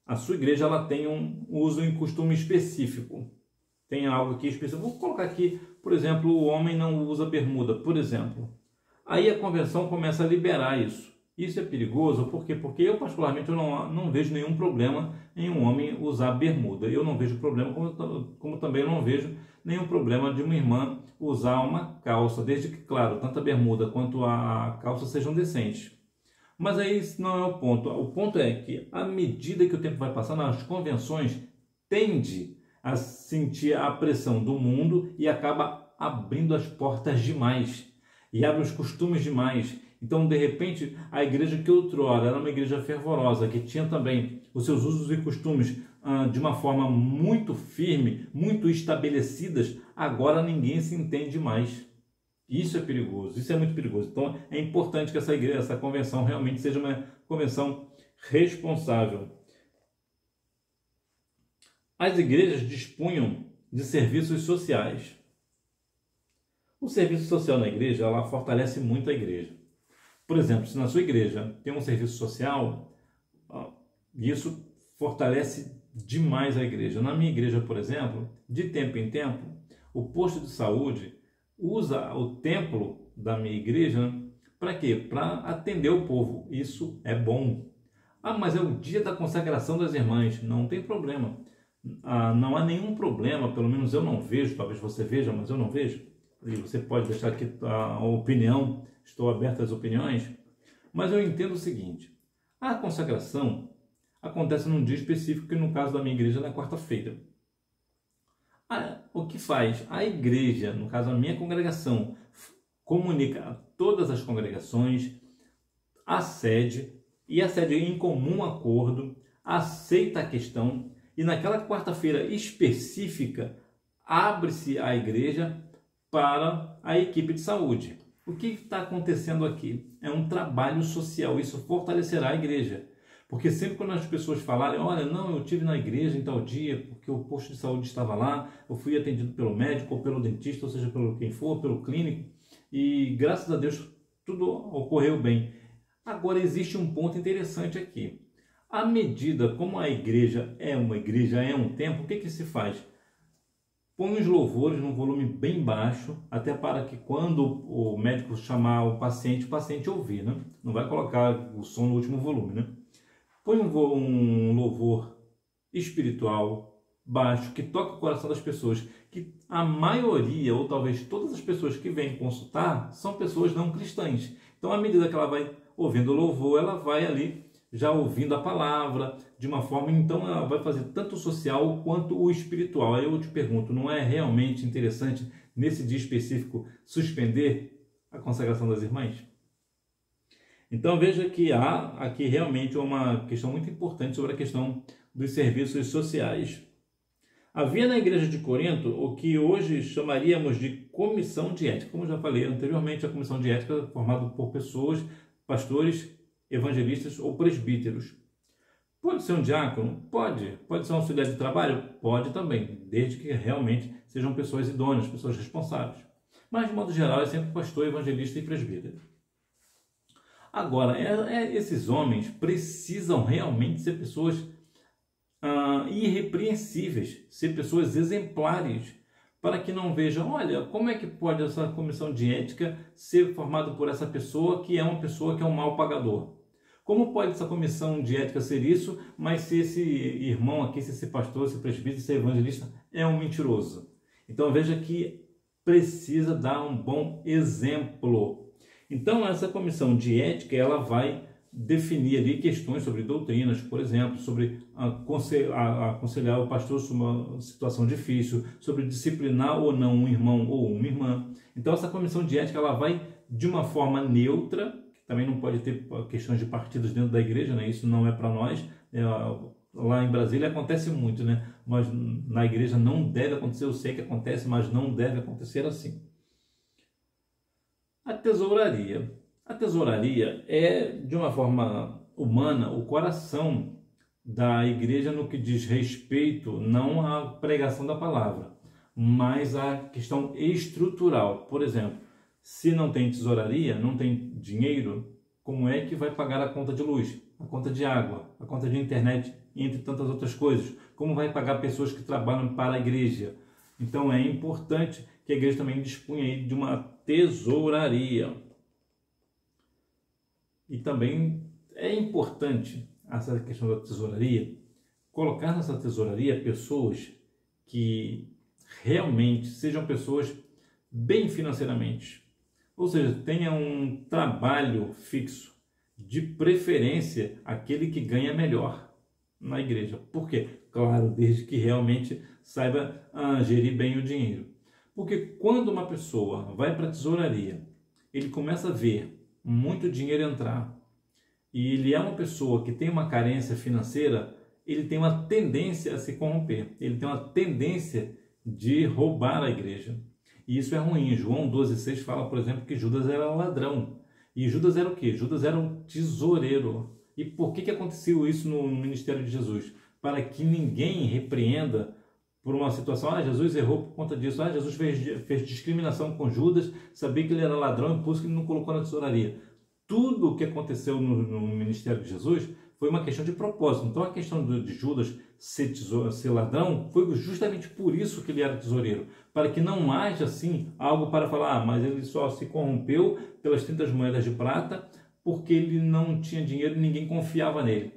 a sua igreja ela tem um uso e costume específico. Tem algo aqui específico. Vou colocar aqui, por exemplo, o homem não usa bermuda, por exemplo. Aí a convenção começa a liberar isso. Isso é perigoso, por quê? Porque eu, particularmente, eu não vejo nenhum problema em um homem usar bermuda. Eu não vejo problema, como também eu não vejo nenhum problema de uma irmã usar uma calça, desde que, claro, tanto a bermuda quanto a calça sejam decentes. Mas aí esse não é o ponto. O ponto é que, à medida que o tempo vai passando, as convenções tendem a sentir a pressão do mundo e acaba abrindo as portas demais e abre os costumes demais. Então, de repente, a igreja que outrora era uma igreja fervorosa, que tinha também os seus usos e costumes de uma forma muito firme, muito estabelecidas, agora ninguém se entende mais. Isso é perigoso, isso é muito perigoso. Então, é importante que essa igreja, essa convenção realmente seja uma convenção responsável. As igrejas dispunham de serviços sociais. O serviço social na igreja, ela fortalece muito a igreja. Por exemplo, se na sua igreja tem um serviço social, isso fortalece demais a igreja. Na minha igreja, por exemplo, de tempo em tempo, o posto de saúde usa o templo da minha igreja para quê? Para atender o povo. Isso é bom. Mas é o dia da consagração das irmãs. Não tem problema. Não há nenhum problema, pelo menos eu não vejo, talvez você veja, mas eu não vejo. E você pode deixar aqui a opinião, estou aberto às opiniões, mas eu entendo o seguinte: a consagração acontece num dia específico, que no caso da minha igreja é na quarta-feira. O que faz? A igreja, no caso a minha congregação, comunica a todas as congregações, a sede em comum acordo, aceita a questão, e naquela quarta-feira específica abre-se a igreja para a equipe de saúde. O que está acontecendo aqui? É um trabalho social, isso fortalecerá a igreja. Porque sempre quando as pessoas falarem, olha, não, eu estive na igreja em tal dia, porque o posto de saúde estava lá, eu fui atendido pelo médico, ou pelo dentista, ou seja, pelo quem for, pelo clínico, e graças a Deus tudo ocorreu bem. Agora existe um ponto interessante aqui. À medida como a igreja é uma igreja, é um templo, o que se faz? Põe os louvores num volume bem baixo, até para que quando o médico chamar o paciente ouvir, né? Não vai colocar o som no último volume, né? Põe um louvor espiritual, baixo, que toca o coração das pessoas, que a maioria, ou talvez todas as pessoas que vêm consultar, são pessoas não cristãs. Então, à medida que ela vai ouvindo o louvor, ela vai ali já ouvindo a palavra, de uma forma, então ela vai fazer tanto o social quanto o espiritual. Aí eu te pergunto, não é realmente interessante, nesse dia específico, suspender a consagração das irmãs? Então veja que há aqui realmente uma questão muito importante sobre a questão dos serviços sociais. Havia na igreja de Corinto o que hoje chamaríamos de comissão de ética. Como eu já falei anteriormente, a comissão de ética é formada por pessoas, pastores, evangelistas ou presbíteros. Pode ser um diácono? Pode. Pode ser um auxiliar de trabalho? Pode também, desde que realmente sejam pessoas idôneas, pessoas responsáveis. Mas, de modo geral, é sempre pastor, evangelista e presbítero. Agora, esses homens precisam realmente ser pessoas irrepreensíveis, ser pessoas exemplares, para que não vejam, olha, como é que pode essa comissão de ética ser formada por essa pessoa que é uma pessoa que é um mau pagador? Como pode essa comissão de ética ser isso, mas se esse irmão aqui, se esse pastor, esse presbítero, esse evangelista é um mentiroso? Então veja que precisa dar um bom exemplo. Então essa comissão de ética, ela vai definir ali questões sobre doutrinas, por exemplo, sobre aconselhar o pastor sobre uma situação difícil, sobre disciplinar ou não um irmão ou uma irmã. Então essa comissão de ética, ela vai de uma forma neutra, que também não pode ter questões de partidos dentro da igreja, né? Isso não é para nós. Lá em Brasília acontece muito, né? Mas na igreja não deve acontecer, eu sei que acontece, mas não deve acontecer assim. A tesouraria. A tesouraria é, de uma forma humana, o coração da igreja no que diz respeito não à pregação da palavra, mas à questão estrutural. Por exemplo, se não tem tesouraria, não tem dinheiro, como é que vai pagar a conta de luz, a conta de água, a conta de internet, entre tantas outras coisas? Como vai pagar pessoas que trabalham para a igreja? Então é importante que a igreja também disponha de uma tesouraria. E também é importante essa questão da tesouraria, colocar nessa tesouraria pessoas que realmente sejam pessoas bem financeiramente, ou seja, tenha um trabalho fixo, de preferência aquele que ganha melhor. na igreja. Por quê? Claro, desde que realmente saiba gerir bem o dinheiro. Porque quando uma pessoa vai para a tesouraria, ele começa a ver muito dinheiro entrar, e ele é uma pessoa que tem uma carência financeira, ele tem uma tendência a se corromper, ele tem uma tendência de roubar a igreja. E isso é ruim. João 12,6 fala, por exemplo, que Judas era ladrão. E Judas era o quê? Judas era um tesoureiro. E por que aconteceu isso no ministério de Jesus? Para que ninguém repreenda por uma situação, Jesus errou por conta disso, Jesus fez discriminação com Judas, sabia que ele era ladrão e por isso que ele não colocou na tesouraria. Tudo o que aconteceu no ministério de Jesus foi uma questão de propósito. Então a questão de Judas ser ladrão foi justamente por isso que ele era tesoureiro, para que não haja assim algo para falar, mas ele só se corrompeu pelas 30 moedas de prata porque ele não tinha dinheiro e ninguém confiava nele.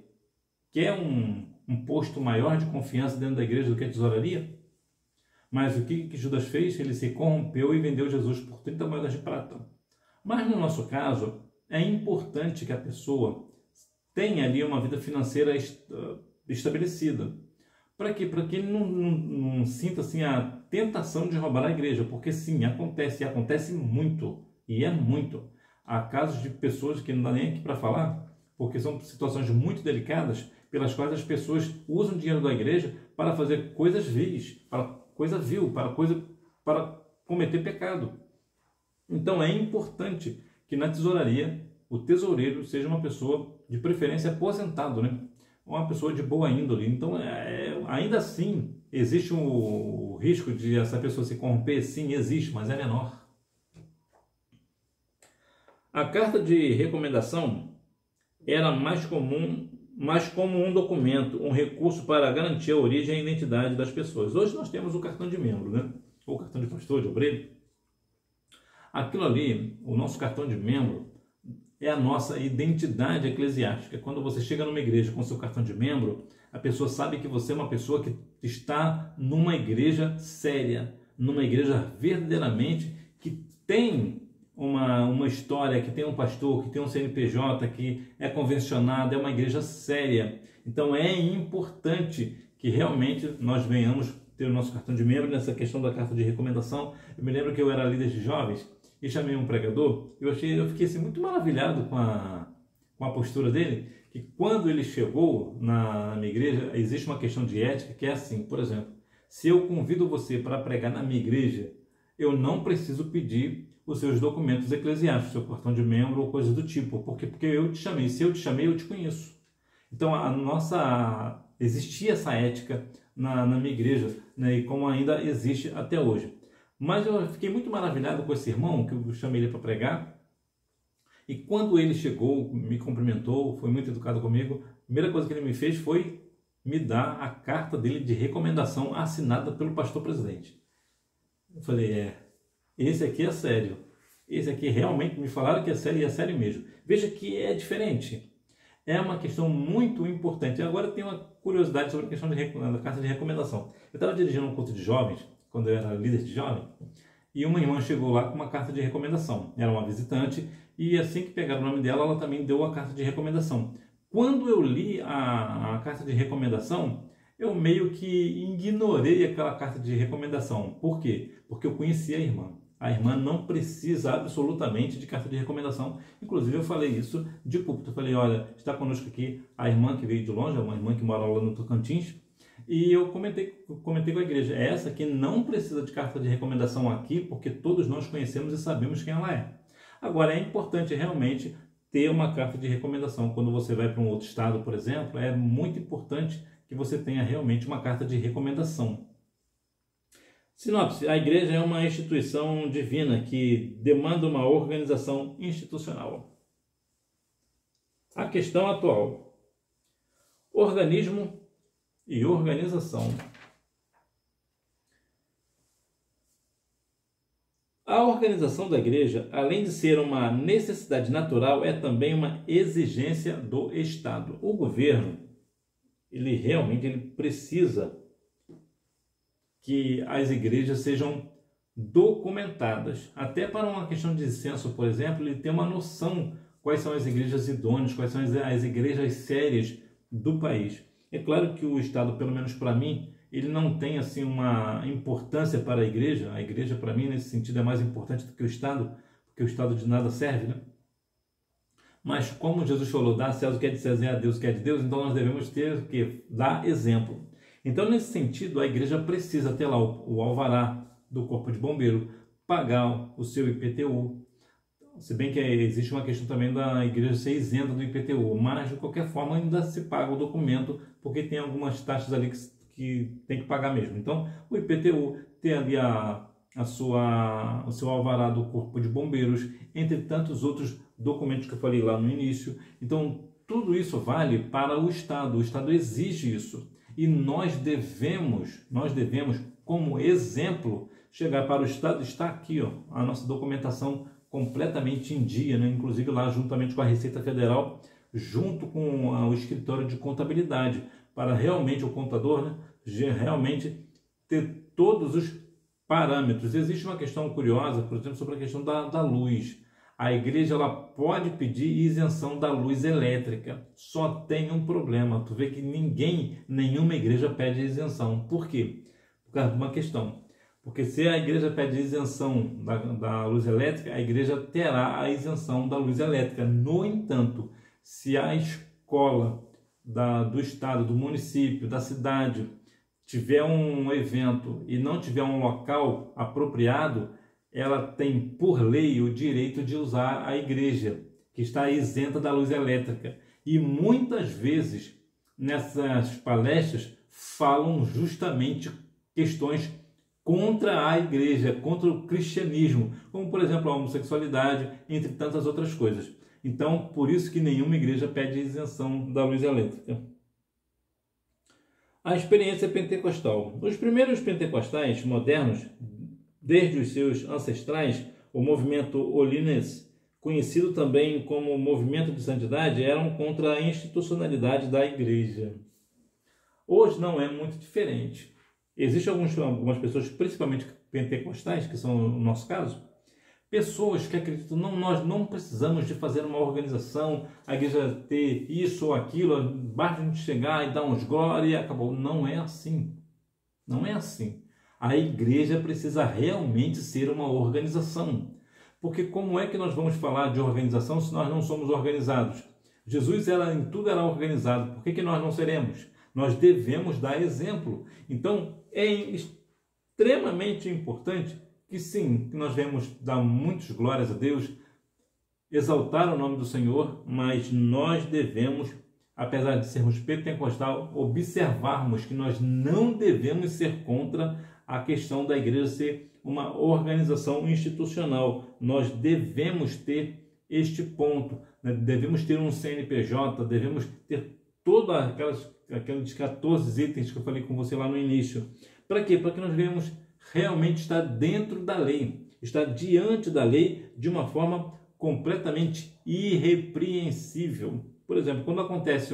Quer um posto maior de confiança dentro da igreja do que a tesouraria? Mas o que Judas fez? Ele se corrompeu e vendeu Jesus por 30 moedas de prata. Mas no nosso caso, é importante que a pessoa tenha ali uma vida financeira estabelecida. Para quê? Para que ele não sinta assim a tentação de roubar a igreja, porque sim, acontece, e acontece muito, e é muito. Há casos de pessoas que não dá nem aqui para falar, porque são situações muito delicadas, pelas quais as pessoas usam o dinheiro da igreja para fazer coisas vis, para coisa vil, para cometer pecado. Então é importante que na tesouraria o tesoureiro seja uma pessoa de preferência aposentado, né? Uma pessoa de boa índole. Então ainda assim existe o risco de essa pessoa se corromper? Sim, existe, mas é menor. A carta de recomendação era mais comum, mas como um documento, um recurso para garantir a origem e a identidade das pessoas. Hoje nós temos o cartão de membro, né? Ou cartão de pastor, de obreiro. Aquilo ali, o nosso cartão de membro, é a nossa identidade eclesiástica. Quando você chega numa igreja com seu cartão de membro, a pessoa sabe que você é uma pessoa que está numa igreja séria, numa igreja verdadeiramente que tem uma história, que tem um pastor, que tem um CNPJ, que é convencionado, é uma igreja séria. Então é importante que realmente nós venhamos ter o nosso cartão de membro. Nessa questão da carta de recomendação, eu me lembro que eu era líder de jovens e chamei um pregador. Eu fiquei assim, muito maravilhado com a postura dele, que quando ele chegou na minha igreja, existe uma questão de ética que é assim, por exemplo, se eu convido você para pregar na minha igreja, eu não preciso pedir os seus documentos eclesiásticos, seu cartão de membro ou coisa do tipo, porque eu te chamei. Se eu te chamei, eu te conheço. Então existia essa ética na minha igreja, né, e como ainda existe até hoje. Mas eu fiquei muito maravilhado com esse irmão, que eu chamei ele para pregar, e quando ele chegou, me cumprimentou, foi muito educado comigo, a primeira coisa que ele me fez foi me dar a carta dele de recomendação assinada pelo pastor presidente. Eu falei, esse aqui é sério. Esse aqui realmente me falaram que é sério, e é sério mesmo. Veja que é diferente. É uma questão muito importante. Agora tem uma curiosidade sobre a questão da carta de recomendação. Eu estava dirigindo um culto de jovens, quando eu era líder de jovem, e uma irmã chegou lá com uma carta de recomendação. Era uma visitante, e assim que pegaram o nome dela, ela também deu a carta de recomendação. Quando eu li a carta de recomendação, eu meio que ignorei aquela carta de recomendação. Por quê? Porque eu conhecia a irmã. A irmã não precisa absolutamente de carta de recomendação. Inclusive eu falei isso de púlpito. Eu falei, olha, está conosco aqui a irmã que veio de longe, uma irmã que mora lá no Tocantins. E eu comentei com a igreja, essa que não precisa de carta de recomendação aqui, porque todos nós conhecemos e sabemos quem ela é. Agora, é importante realmente ter uma carta de recomendação. Quando você vai para um outro estado, por exemplo, é muito importante que você tenha realmente uma carta de recomendação. Sinopse: a igreja é uma instituição divina que demanda uma organização institucional. A questão atual: organismo e organização. A organização da igreja, além de ser uma necessidade natural, é também uma exigência do Estado. O governo, ele realmente precisa que as igrejas sejam documentadas. Até para uma questão de censo, por exemplo, ele tem uma noção quais são as igrejas idôneas, quais são as igrejas sérias do país. É claro que o Estado, pelo menos para mim, ele não tem assim uma importância para a igreja. A igreja, para mim, nesse sentido, é mais importante do que o Estado, porque o Estado de nada serve, né? Mas como Jesus falou, dá a César o que é de César e a Deus o que é de Deus, então nós devemos ter o quê? Dar exemplo. Então, nesse sentido, a igreja precisa ter lá o alvará do Corpo de Bombeiro, pagar o seu IPTU, se bem que existe uma questão também da igreja ser isenta do IPTU, mas de qualquer forma ainda se paga o documento, porque tem algumas taxas ali que tem que pagar mesmo. Então, o IPTU tem ali o seu alvará do Corpo de Bombeiros, entre tantos outros documentos que eu falei lá no início. Então, tudo isso vale para o Estado exige isso. E nós devemos, como exemplo, chegar para o Estado. Está aqui, ó, a nossa documentação completamente em dia, né? Inclusive lá juntamente com a Receita Federal, junto com o escritório de contabilidade, para realmente o contador, né, realmente ter todos os parâmetros. Existe uma questão curiosa, por exemplo, sobre a questão da luz. A igreja ela pode pedir isenção da luz elétrica, só tem um problema. Tu vê que nenhuma igreja pede isenção. Por quê? Por causa de uma questão. Porque se a igreja pede isenção da luz elétrica, a igreja terá a isenção da luz elétrica. No entanto, se a escola do estado, do município, da cidade, tiver um evento e não tiver um local apropriado, ela tem, por lei, o direito de usar a igreja, que está isenta da luz elétrica. E muitas vezes, nessas palestras, falam justamente questões contra a igreja, contra o cristianismo, como, por exemplo, a homossexualidade, entre tantas outras coisas. Então, por isso que nenhuma igreja pede isenção da luz elétrica. A experiência pentecostal. Os primeiros pentecostais modernos, desde os seus ancestrais, o movimento Holiness, conhecido também como movimento de santidade, eram contra a institucionalidade da igreja. Hoje não é muito diferente. Existem algumas pessoas, principalmente pentecostais, que são o nosso caso, pessoas que acreditam, não, nós não precisamos de fazer uma organização, a igreja ter isso ou aquilo, basta a gente chegar e dar uns glória e acabou. Não é assim. Não é assim. A igreja precisa realmente ser uma organização. Porque como é que nós vamos falar de organização se nós não somos organizados? Jesus em tudo era organizado. Por que nós não seremos? Nós devemos dar exemplo. Então, é extremamente importante que sim, que nós devemos dar muitas glórias a Deus, exaltar o nome do Senhor, mas nós devemos, apesar de sermos pentecostal, observarmos que nós não devemos ser contra a questão da igreja ser uma organização institucional. Nós devemos ter este ponto, né? Devemos ter um CNPJ, devemos ter todos aqueles 14 itens que eu falei com você lá no início. Para quê? Para que nós venhamos realmente estar dentro da lei, estar diante da lei de uma forma completamente irrepreensível. Por exemplo, quando acontece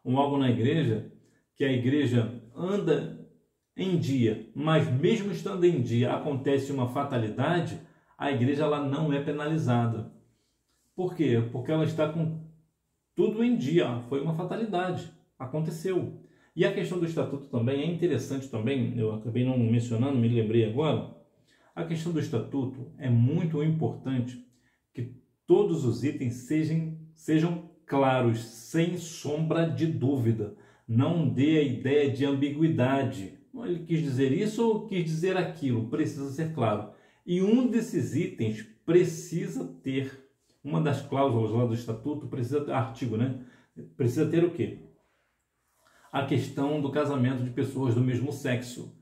algo na igreja, que a igreja anda em dia, mas mesmo estando em dia acontece uma fatalidade, a igreja ela não é penalizada. Por quê? Porque ela está com tudo em dia. Foi uma fatalidade, aconteceu. E a questão do estatuto também é interessante também, eu acabei não mencionando, me lembrei agora. A questão do estatuto é muito importante que todos os itens sejam claros, sem sombra de dúvida. Não dê a ideia de ambiguidade. Ele quis dizer isso ou quis dizer aquilo, precisa ser claro. E um desses itens precisa ter, uma das cláusulas lá do estatuto, artigo, né? Precisa ter o quê? A questão do casamento de pessoas do mesmo sexo.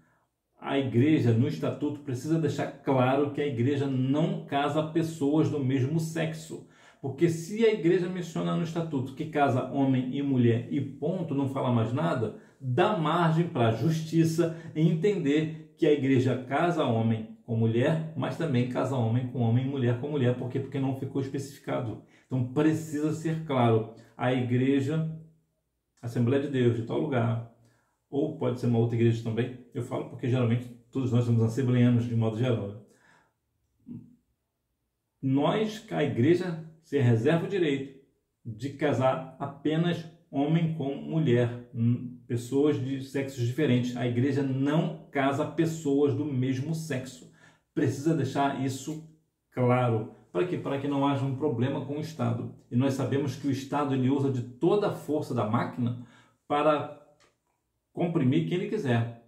A igreja, no estatuto, precisa deixar claro que a igreja não casa pessoas do mesmo sexo. Porque se a igreja menciona no estatuto que casa homem e mulher e ponto, não fala mais nada, dá margem para a justiça entender que a igreja casa homem com mulher, mas também casa homem e mulher com mulher. Por quê? Porque não ficou especificado. Então precisa ser claro. A igreja, Assembleia de Deus, de tal lugar, ou pode ser uma outra igreja também, eu falo porque geralmente todos nós somos assembleanos de modo geral. Nós, a igreja, se reserva o direito de casar apenas homem com mulher, pessoas de sexos diferentes. A igreja não casa pessoas do mesmo sexo. Precisa deixar isso claro. Para quê? Para que não haja um problema com o Estado. E nós sabemos que o Estado ele usa de toda a força da máquina para comprimir quem ele quiser.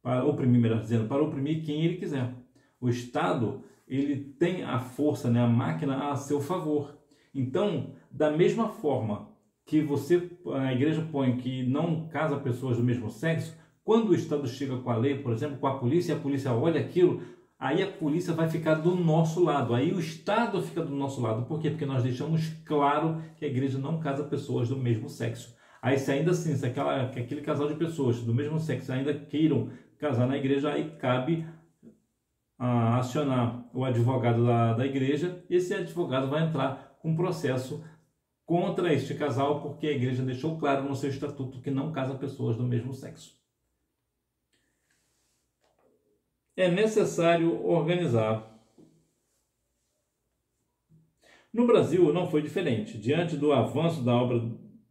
Para oprimir, melhor dizendo, para oprimir quem ele quiser. O Estado ele tem a força, né, a máquina a seu favor. Então, da mesma forma que a igreja põe que não casa pessoas do mesmo sexo, quando o Estado chega com a lei, por exemplo, com a polícia, e a polícia olha aquilo, aí a polícia vai ficar do nosso lado, aí o Estado fica do nosso lado. Por quê? Porque nós deixamos claro que a igreja não casa pessoas do mesmo sexo. Aí se ainda assim, se aquele casal de pessoas do mesmo sexo ainda queiram casar na igreja, aí cabe acionar o advogado da igreja. Esse advogado vai entrar com um processo contra este casal, porque a igreja deixou claro no seu estatuto que não casa pessoas do mesmo sexo. É necessário organizar. No Brasil não foi diferente. Diante do avanço da obra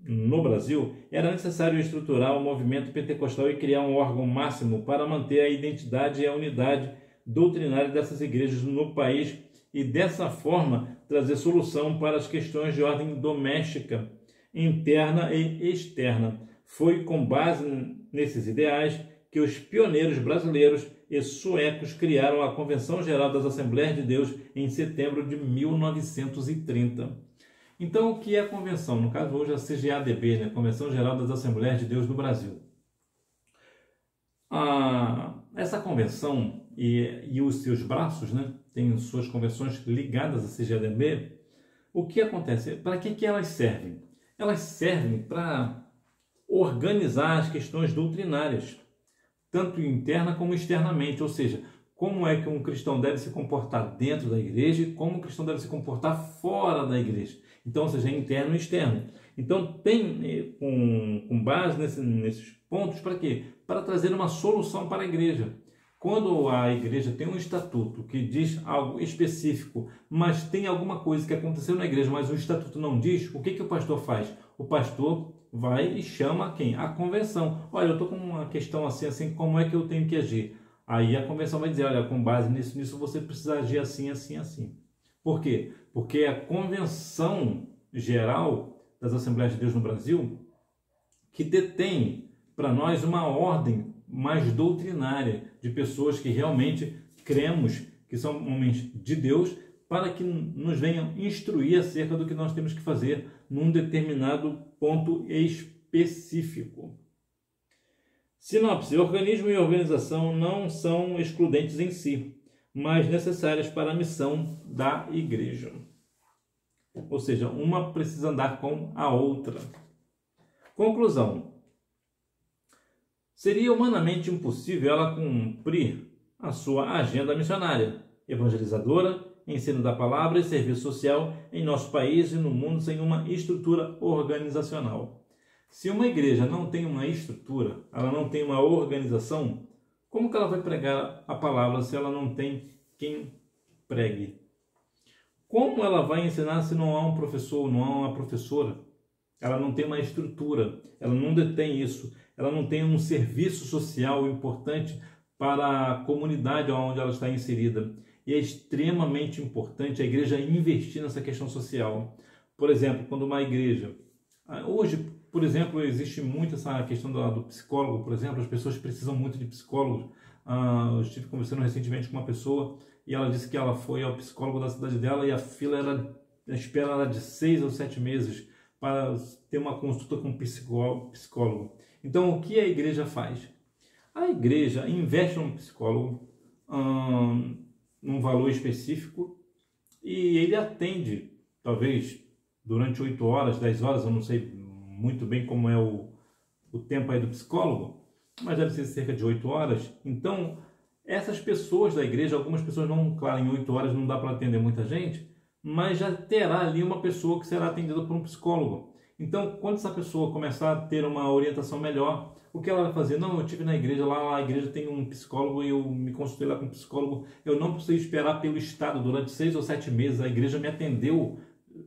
no Brasil, era necessário estruturar o movimento pentecostal e criar um órgão máximo para manter a identidade e a unidade doutrinária dessas igrejas no país e, dessa forma, trazer solução para as questões de ordem doméstica, interna e externa. Foi com base nesses ideais que os pioneiros brasileiros e suecos criaram a Convenção Geral das Assembleias de Deus em setembro de 1930. Então, o que é a convenção? No caso, hoje, a CGADB, né? Convenção Geral das Assembleias de Deus do Brasil. Essa convenção e os seus braços, né, têm suas convenções ligadas à CGADB. O que acontece? Para que elas servem? Elas servem para organizar as questões doutrinárias, tanto interna como externamente, ou seja, como é que um cristão deve se comportar dentro da igreja e como um cristão deve se comportar fora da igreja. Então, ou seja, interno e externo. Então, tem com base nesses pontos, para quê? Para trazer uma solução para a igreja. Quando a igreja tem um estatuto que diz algo específico, mas tem alguma coisa que aconteceu na igreja, mas o estatuto não diz, o que o pastor faz? O pastor vai e chama quem? A convenção. Olha, eu estou com uma questão assim, como é que eu tenho que agir? Aí a convenção vai dizer, olha, com base nisso você precisa agir assim, assim, assim. Por quê? Porque a Convenção Geral das Assembleias de Deus no Brasil, que detém para nós uma ordem mais doutrinária de pessoas que realmente cremos que são homens de Deus, para que nos venham instruir acerca do que nós temos que fazer num determinado ponto específico. Sinopse: organismo e organização não são excludentes em si, mas necessárias para a missão da igreja. Ou seja, uma precisa andar com a outra. Conclusão: seria humanamente impossível ela cumprir a sua agenda missionária, evangelizadora, ensino da palavra e serviço social em nosso país e no mundo sem uma estrutura organizacional. Se uma igreja não tem uma estrutura, ela não tem uma organização, como que ela vai pregar a palavra se ela não tem quem pregue? Como ela vai ensinar se não há um professor, não há uma professora? Ela não tem uma estrutura, ela não detém isso, ela não tem um serviço social importante para a comunidade onde ela está inserida. E é extremamente importante a igreja investir nessa questão social. Por exemplo, quando uma igreja... Hoje, por exemplo, existe muito essa questão do psicólogo, por exemplo, as pessoas precisam muito de psicólogos. Eu estive conversando recentemente com uma pessoa e ela disse que ela foi ao psicólogo da cidade dela e a espera era de 6 ou 7 meses para ter uma consulta com um psicólogo. Então, o que a igreja faz? A igreja investe num psicólogo, num valor específico, e ele atende, talvez, durante 8 horas, 10 horas, eu não sei muito bem como é o tempo aí do psicólogo, mas deve ser cerca de 8 horas. Então, essas pessoas da igreja, algumas pessoas não, claro, em 8 horas não dá para atender muita gente, mas já terá ali uma pessoa que será atendida por um psicólogo. Então, quando essa pessoa começar a ter uma orientação melhor, o que ela vai fazer? Não, eu estive na igreja, lá a igreja tem um psicólogo e eu me consultei lá com um psicólogo, eu não precisei esperar pelo Estado durante 6 ou 7 meses, a igreja me atendeu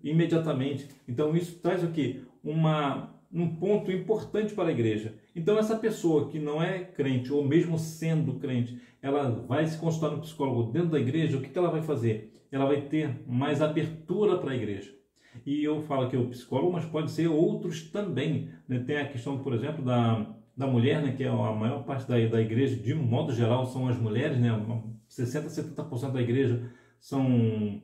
imediatamente. Então, isso traz o quê? Uma um ponto importante para a igreja. Então essa pessoa que não é crente, ou mesmo sendo crente, ela vai se consultar no psicólogo dentro da igreja, o que ela vai fazer? Ela vai ter mais abertura para a igreja. E eu falo que é o psicólogo, mas pode ser outros também, né? Tem a questão, por exemplo, da mulher, né? Que é a maior parte da igreja, de um modo geral, são as mulheres, né? 60%, 70% da igreja são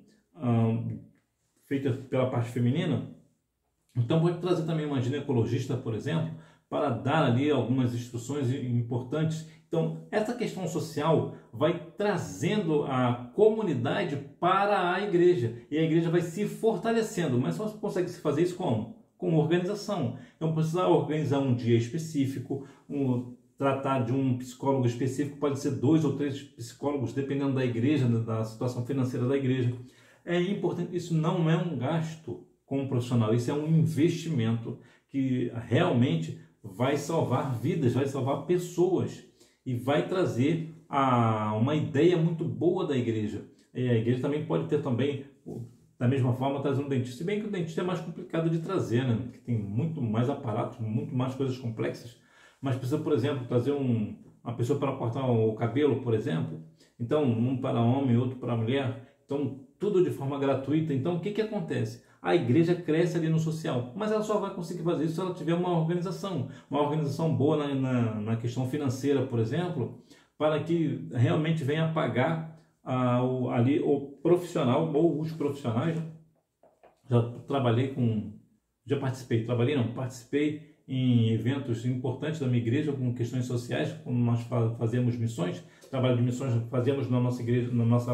feitas pela parte feminina. Então pode trazer também uma ginecologista, por exemplo, para dar ali algumas instruções importantes. Então essa questão social vai trazendo a comunidade para a igreja e a igreja vai se fortalecendo. Mas só consegue se fazer isso como? Com organização. Então precisa organizar um dia específico, tratar de um psicólogo específico, pode ser 2 ou 3 psicólogos, dependendo da igreja, da situação financeira da igreja. É importante, isso não é um gasto com um profissional, isso é um investimento que realmente vai salvar vidas, vai salvar pessoas e vai trazer uma ideia muito boa da igreja. E a igreja também pode ter também, da mesma forma, trazer um dentista, se bem que o dentista é mais complicado de trazer, né? Porque tem muito mais aparatos, muito mais coisas complexas, mas precisa, por exemplo, trazer uma pessoa para cortar o cabelo, por exemplo, então um para homem, outro para mulher, então tudo de forma gratuita. Então o que acontece? A igreja cresce ali no social, mas ela só vai conseguir fazer isso se ela tiver uma organização boa na questão financeira, por exemplo, para que realmente venha pagar ali o profissional ou os profissionais. Participei em eventos importantes da minha igreja com questões sociais, quando nós fazemos missões, trabalho de missões fazemos na nossa igreja, na nossa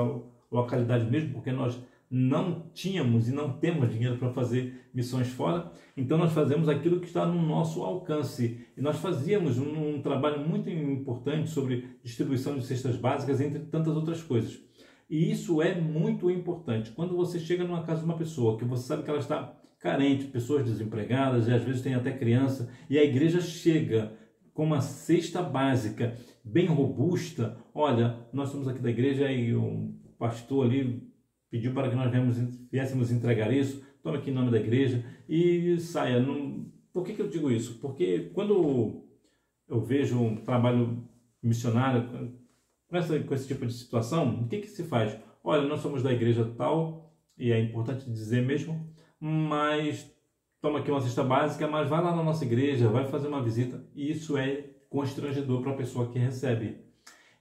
localidade mesmo, porque nós não tínhamos e não temos dinheiro para fazer missões fora, então nós fazemos aquilo que está no nosso alcance. E nós fazíamos um trabalho muito importante sobre distribuição de cestas básicas, entre tantas outras coisas. E isso é muito importante. Quando você chega numa casa de uma pessoa, que você sabe que ela está carente, pessoas desempregadas, e às vezes tem até criança, e a igreja chega com uma cesta básica bem robusta. Olha, nós somos aqui da igreja e o pastor ali pediu para que nós viéssemos entregar isso, toma aqui em nome da igreja e saia. Por que eu digo isso? Porque quando eu vejo um trabalho missionário com esse tipo de situação, o que se faz? Olha, nós somos da igreja tal, e é importante dizer mesmo, mas toma aqui uma cesta básica, mas vai lá na nossa igreja, vai fazer uma visita, e isso é constrangedor para a pessoa que recebe.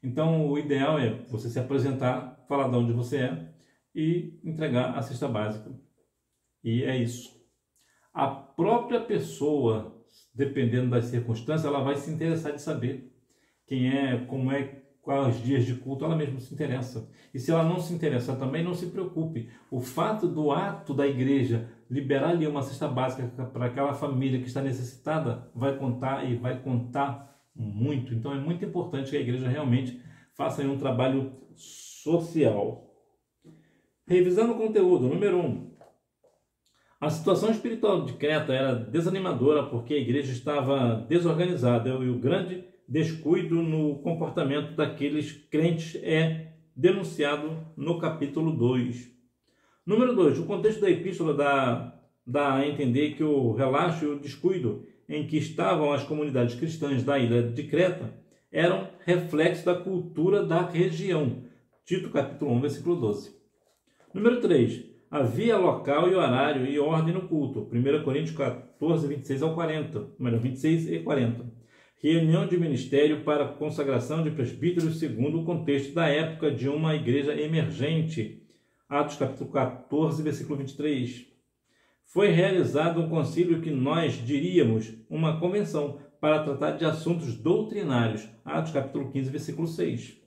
Então o ideal é você se apresentar, falar de onde você é, e entregar a cesta básica. E é isso. A própria pessoa, dependendo das circunstâncias, ela vai se interessar de saber quem é, como é, quais dias de culto, ela mesma se interessa. E se ela não se interessar também, não se preocupe. O fato do ato da igreja liberar ali uma cesta básica para aquela família que está necessitada vai contar, e vai contar muito. Então é muito importante que a igreja realmente faça um trabalho social. Revisando o conteúdo, número 1. A situação espiritual de Creta era desanimadora porque a igreja estava desorganizada e o grande descuido no comportamento daqueles crentes é denunciado no capítulo 2. Número 2. O contexto da epístola dá a entender que o relaxo e o descuido em que estavam as comunidades cristãs da ilha de Creta eram reflexo da cultura da região. Tito capítulo 1, versículo 12. Número 3. Havia local e horário e ordem no culto. 1 Coríntios 14, 26 ao 40. 26 e 40. Reunião de ministério para consagração de presbíteros segundo o contexto da época de uma igreja emergente. Atos capítulo 14, versículo 23. Foi realizado um concílio que nós diríamos uma convenção para tratar de assuntos doutrinários. Atos capítulo 15, versículo 6.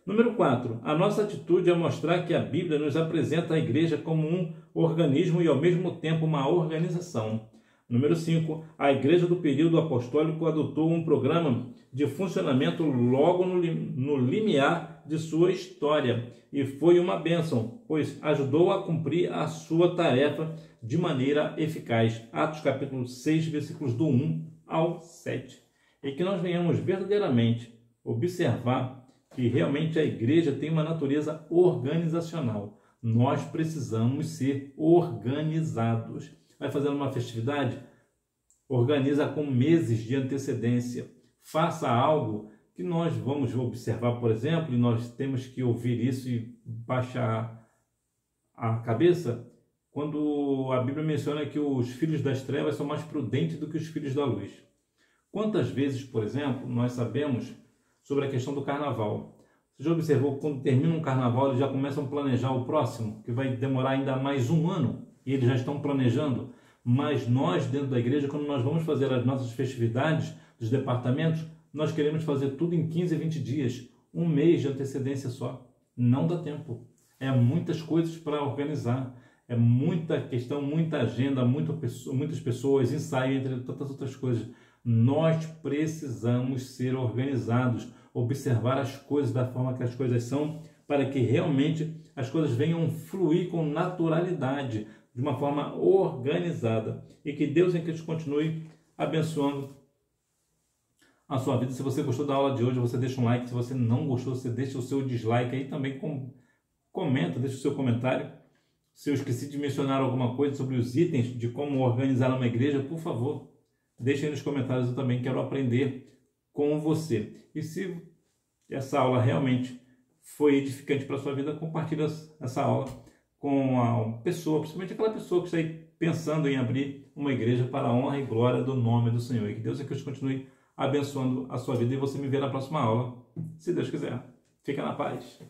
Número 4. A nossa atitude é mostrar que a Bíblia nos apresenta a igreja como um organismo e ao mesmo tempo uma organização. Número 5. A igreja do período apostólico adotou um programa de funcionamento logo no limiar de sua história e foi uma bênção, pois ajudou a cumprir a sua tarefa de maneira eficaz. Atos capítulo 6, versículos do 1 ao 7. E que nós venhamos verdadeiramente observar que realmente a igreja tem uma natureza organizacional. Nós precisamos ser organizados. Vai fazer uma festividade? Organiza com meses de antecedência. Faça algo que nós vamos observar, por exemplo, e nós temos que ouvir isso e baixar a cabeça, quando a Bíblia menciona que os filhos das trevas são mais prudentes do que os filhos da luz. Quantas vezes, por exemplo, nós sabemos sobre a questão do carnaval? Você já observou que quando termina um carnaval, eles já começam a planejar o próximo, que vai demorar ainda mais um ano, e eles já estão planejando? Mas nós, dentro da igreja, quando nós vamos fazer as nossas festividades dos departamentos, nós queremos fazer tudo em 15, 20 dias, um mês de antecedência só. Não dá tempo. É muitas coisas para organizar, é muita questão, muita agenda, muitas pessoas, ensaio, entre tantas outras coisas. Nós precisamos ser organizados, observar as coisas da forma que as coisas são, para que realmente as coisas venham fluir com naturalidade, de uma forma organizada. E que Deus em Cristo continue abençoando a sua vida. Se você gostou da aula de hoje, você deixa um like. Se você não gostou, você deixa o seu dislike aí também. Comenta, deixa o seu comentário. Se eu esqueci de mencionar alguma coisa sobre os itens de como organizar uma igreja, por favor, deixe aí nos comentários. Eu também quero aprender com você. E se essa aula realmente foi edificante para a sua vida, compartilhe essa aula com a pessoa, principalmente aquela pessoa que está aí pensando em abrir uma igreja para a honra e glória do nome do Senhor. E que Deus continue abençoando a sua vida e você me vê na próxima aula, se Deus quiser. Fica na paz.